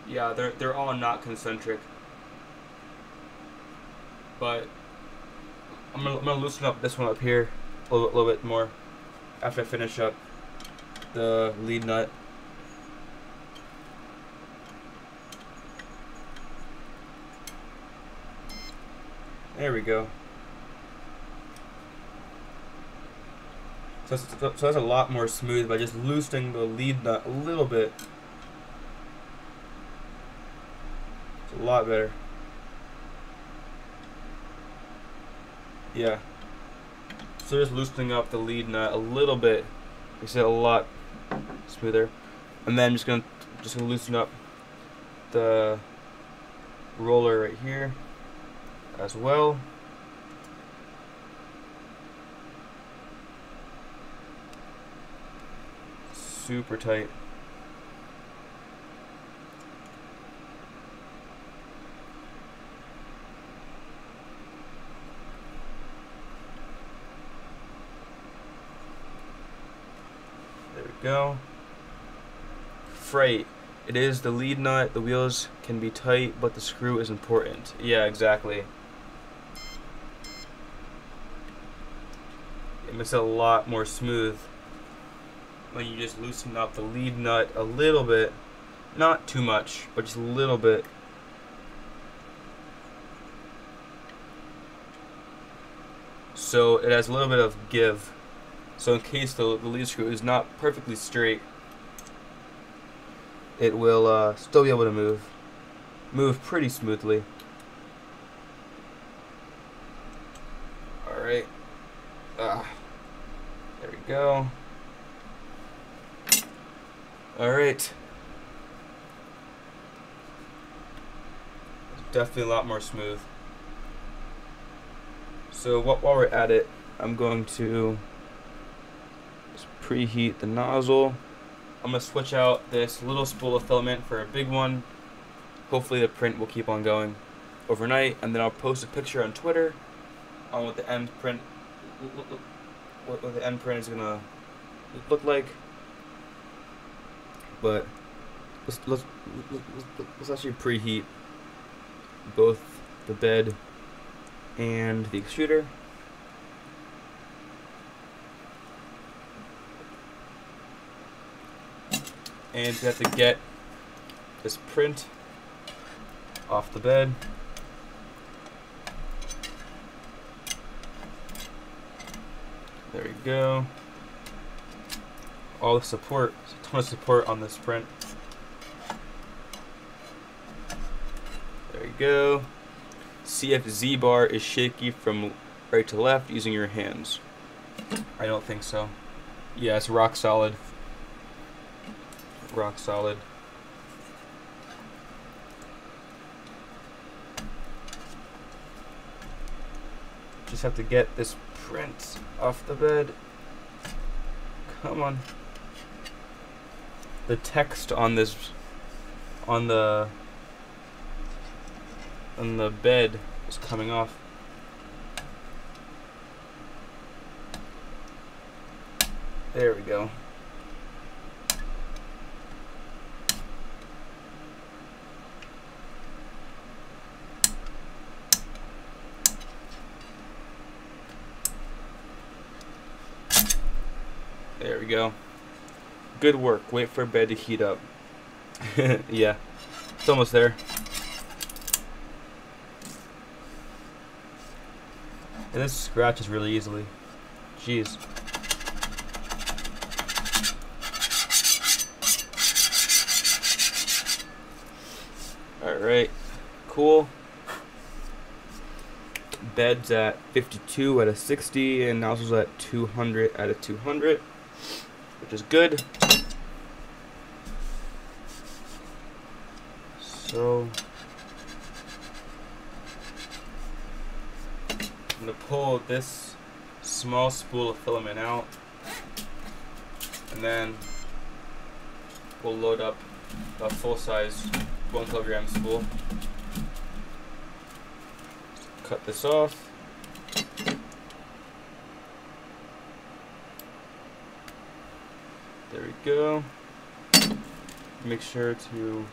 yeah, they're all not concentric. But I'm gonna loosen up this one up here a little bit more after I finish up the lead nut. There we go. So that's a lot more smooth by just loosening the lead nut a little bit. It's a lot better. Yeah. So just loosening up the lead nut a little bit makes it a lot smoother. And then just gonna loosen up the roller right here as well. Super tight. There we go. Freight. It is the lead nut. The wheels can be tight, but the screw is important. Yeah, exactly. It makes it a lot more smooth when you just loosen up the lead nut a little bit. Not too much, but just a little bit. So it has a little bit of give. So in case the lead screw is not perfectly straight, it will still be able to move pretty smoothly. Alright. There we go. Alright. Definitely a lot more smooth. So while we're at it, I'm going to just preheat the nozzle. I'm going to switch out this little spool of filament for a big one. Hopefully the print will keep on going overnight, and then I'll post a picture on Twitter on what the end print is going to look like. But let's actually preheat both the bed and the extruder. And you have to get this print off the bed. There we go. All the support, there's a ton of support on this print. There you go. See if Z bar is shaky from right to left using your hands. I don't think so. Yeah, it's rock solid. Rock solid. Just have to get this print off the bed. Come on. The text on this, on the bed is coming off. There we go. There we go. Good work. Wait for bed to heat up. Yeah, it's almost there. And this scratches really easily. Jeez. Alright, cool. Bed's at 52 out of 60, and nozzle's at 200 out of 200, which is good. So I'm going to pull this small spool of filament out, and then we'll load up a full-size 1 kilogram spool. Cut this off. There we go. Make sure to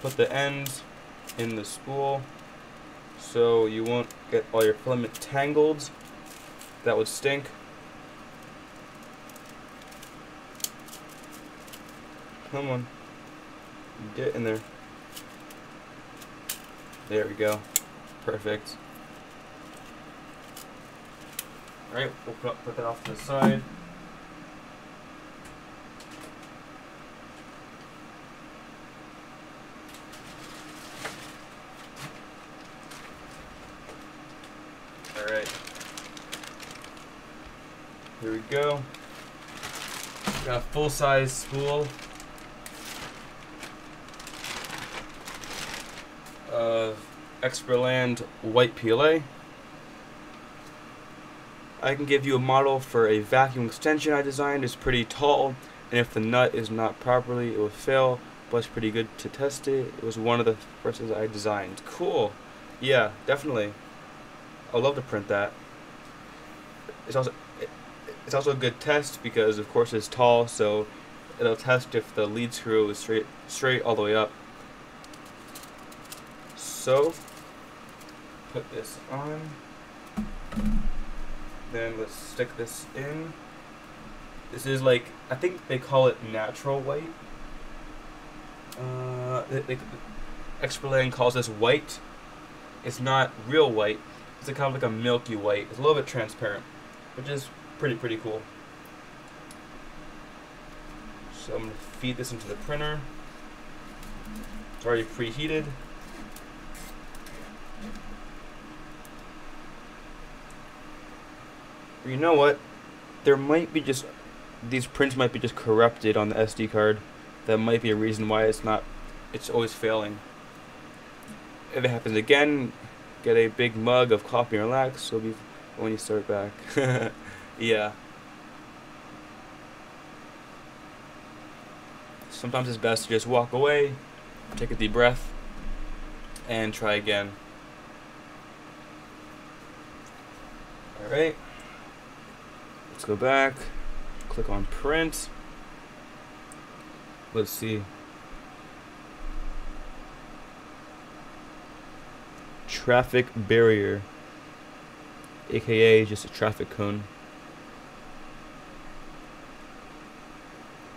put the ends in the spool so you won't get all your filament tangled. That would stink. Come on. Get in there. There we go. Perfect. Alright, we'll put that off to the side. Alright. Here we go. Got a full-size spool of Experland white PLA. I can give you a model for a vacuum extension I designed. It's pretty tall, and if the nut is not properly, it will fail, but it's pretty good to test it. It was one of the first things I designed. Cool. Yeah, definitely. I'd love to print that. It's also a good test because, of course, it's tall, so it'll test if the lead screw is straight all the way up. So put this on, then let's stick this in. This is like, I think they call it natural white. Xperlang calls this white. It's not real white. It's kind of like a milky white. It's a little bit transparent, which is pretty cool. So I'm going to feed this into the printer. It's already preheated. You know what? There might be just, these prints might be just corrupted on the SD card. That might be a reason why it's always failing. If it happens again, get a big mug of coffee and relax. So be when you start back. Yeah. Sometimes it's best to just walk away, take a deep breath, and try again. Alright. Let's go back. Click on print. Let's see. Traffic barrier, aka just a traffic cone,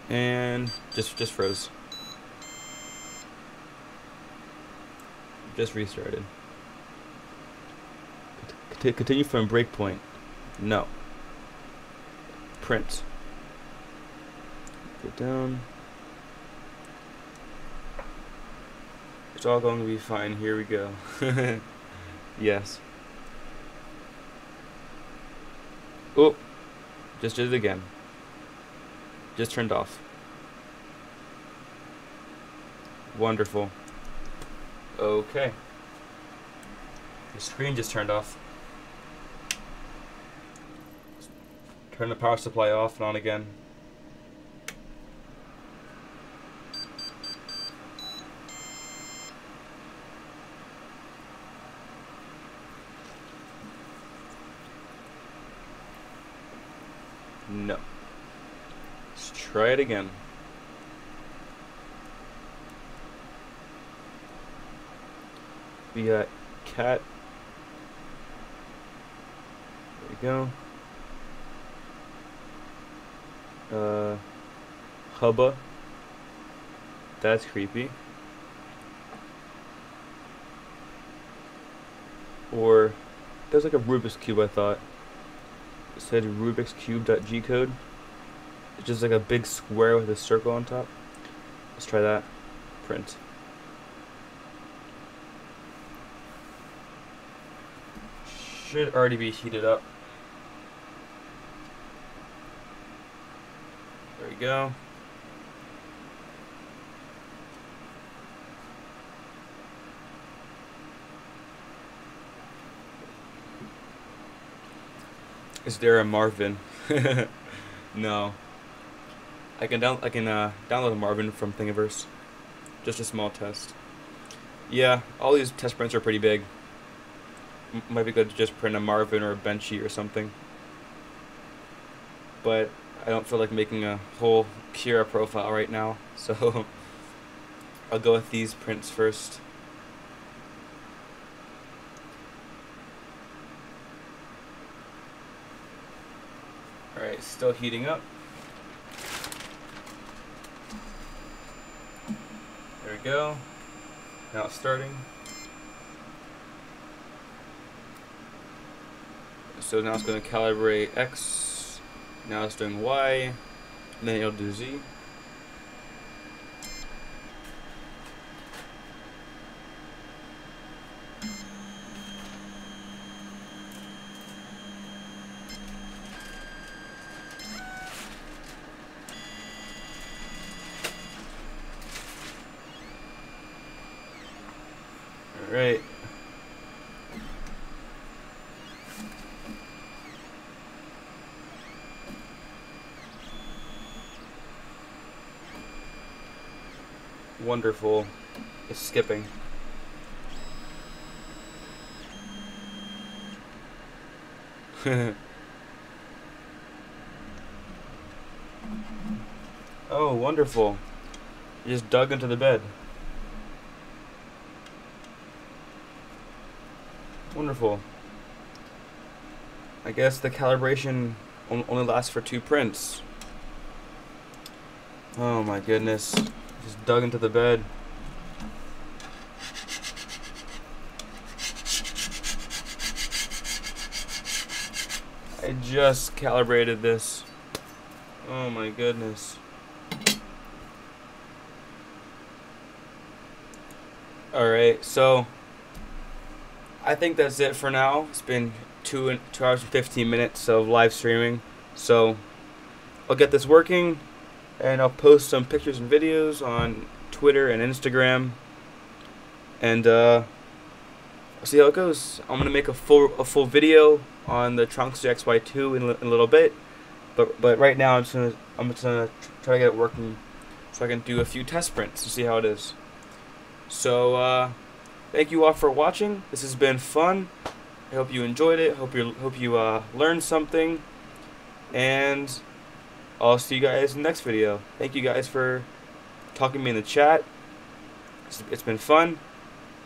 and just froze. Just restarted. Continue from breakpoint. No. Print. Go down. It's all going to be fine. Here we go. Yes. Oh, just did it again. Just turned off. Wonderful. Okay. The screen just turned off. Turn the power supply off and on again. No. Let's try it again. We got cat. There we go. Hubba. That's creepy. Or there's like a Rubik's Cube, I thought. It said Rubik's Cube.G code. It's just like a big square with a circle on top. Let's try that. Print. Should already be heated up. There we go. Is there a Marvin? No. I can download a Marvin from Thingiverse. Just a small test. Yeah, all these test prints are pretty big. Might be good to just print a Marvin or a Benchy or something. But I don't feel like making a whole Kira profile right now, so I'll go with these prints first. Alright, still heating up. There we go. Now it's starting. So now it's going to calibrate X. Now it's doing Y. And then it'll do Z. Alright. Wonderful. It's skipping. Oh, wonderful. You just dug into the bed. Wonderful. I guess the calibration only lasts for 2 prints. Oh my goodness. Just dug into the bed. I just calibrated this. Oh my goodness. Alright, so I think that's it for now. It's been 2 hours and 15 minutes of live streaming. So I'll get this working and I'll post some pictures and videos on Twitter and Instagram. And I'll see how it goes. I'm gonna make a full video on the Tronxy XY-2 in a little bit. But right now I'm just gonna try to get it working so I can do a few test prints to see how it is. So thank you all for watching. This has been fun. I hope you enjoyed it. Hope you learned something. And I'll see you guys in the next video. Thank you guys for talking to me in the chat. It's been fun.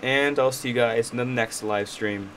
And I'll see you guys in the next live stream.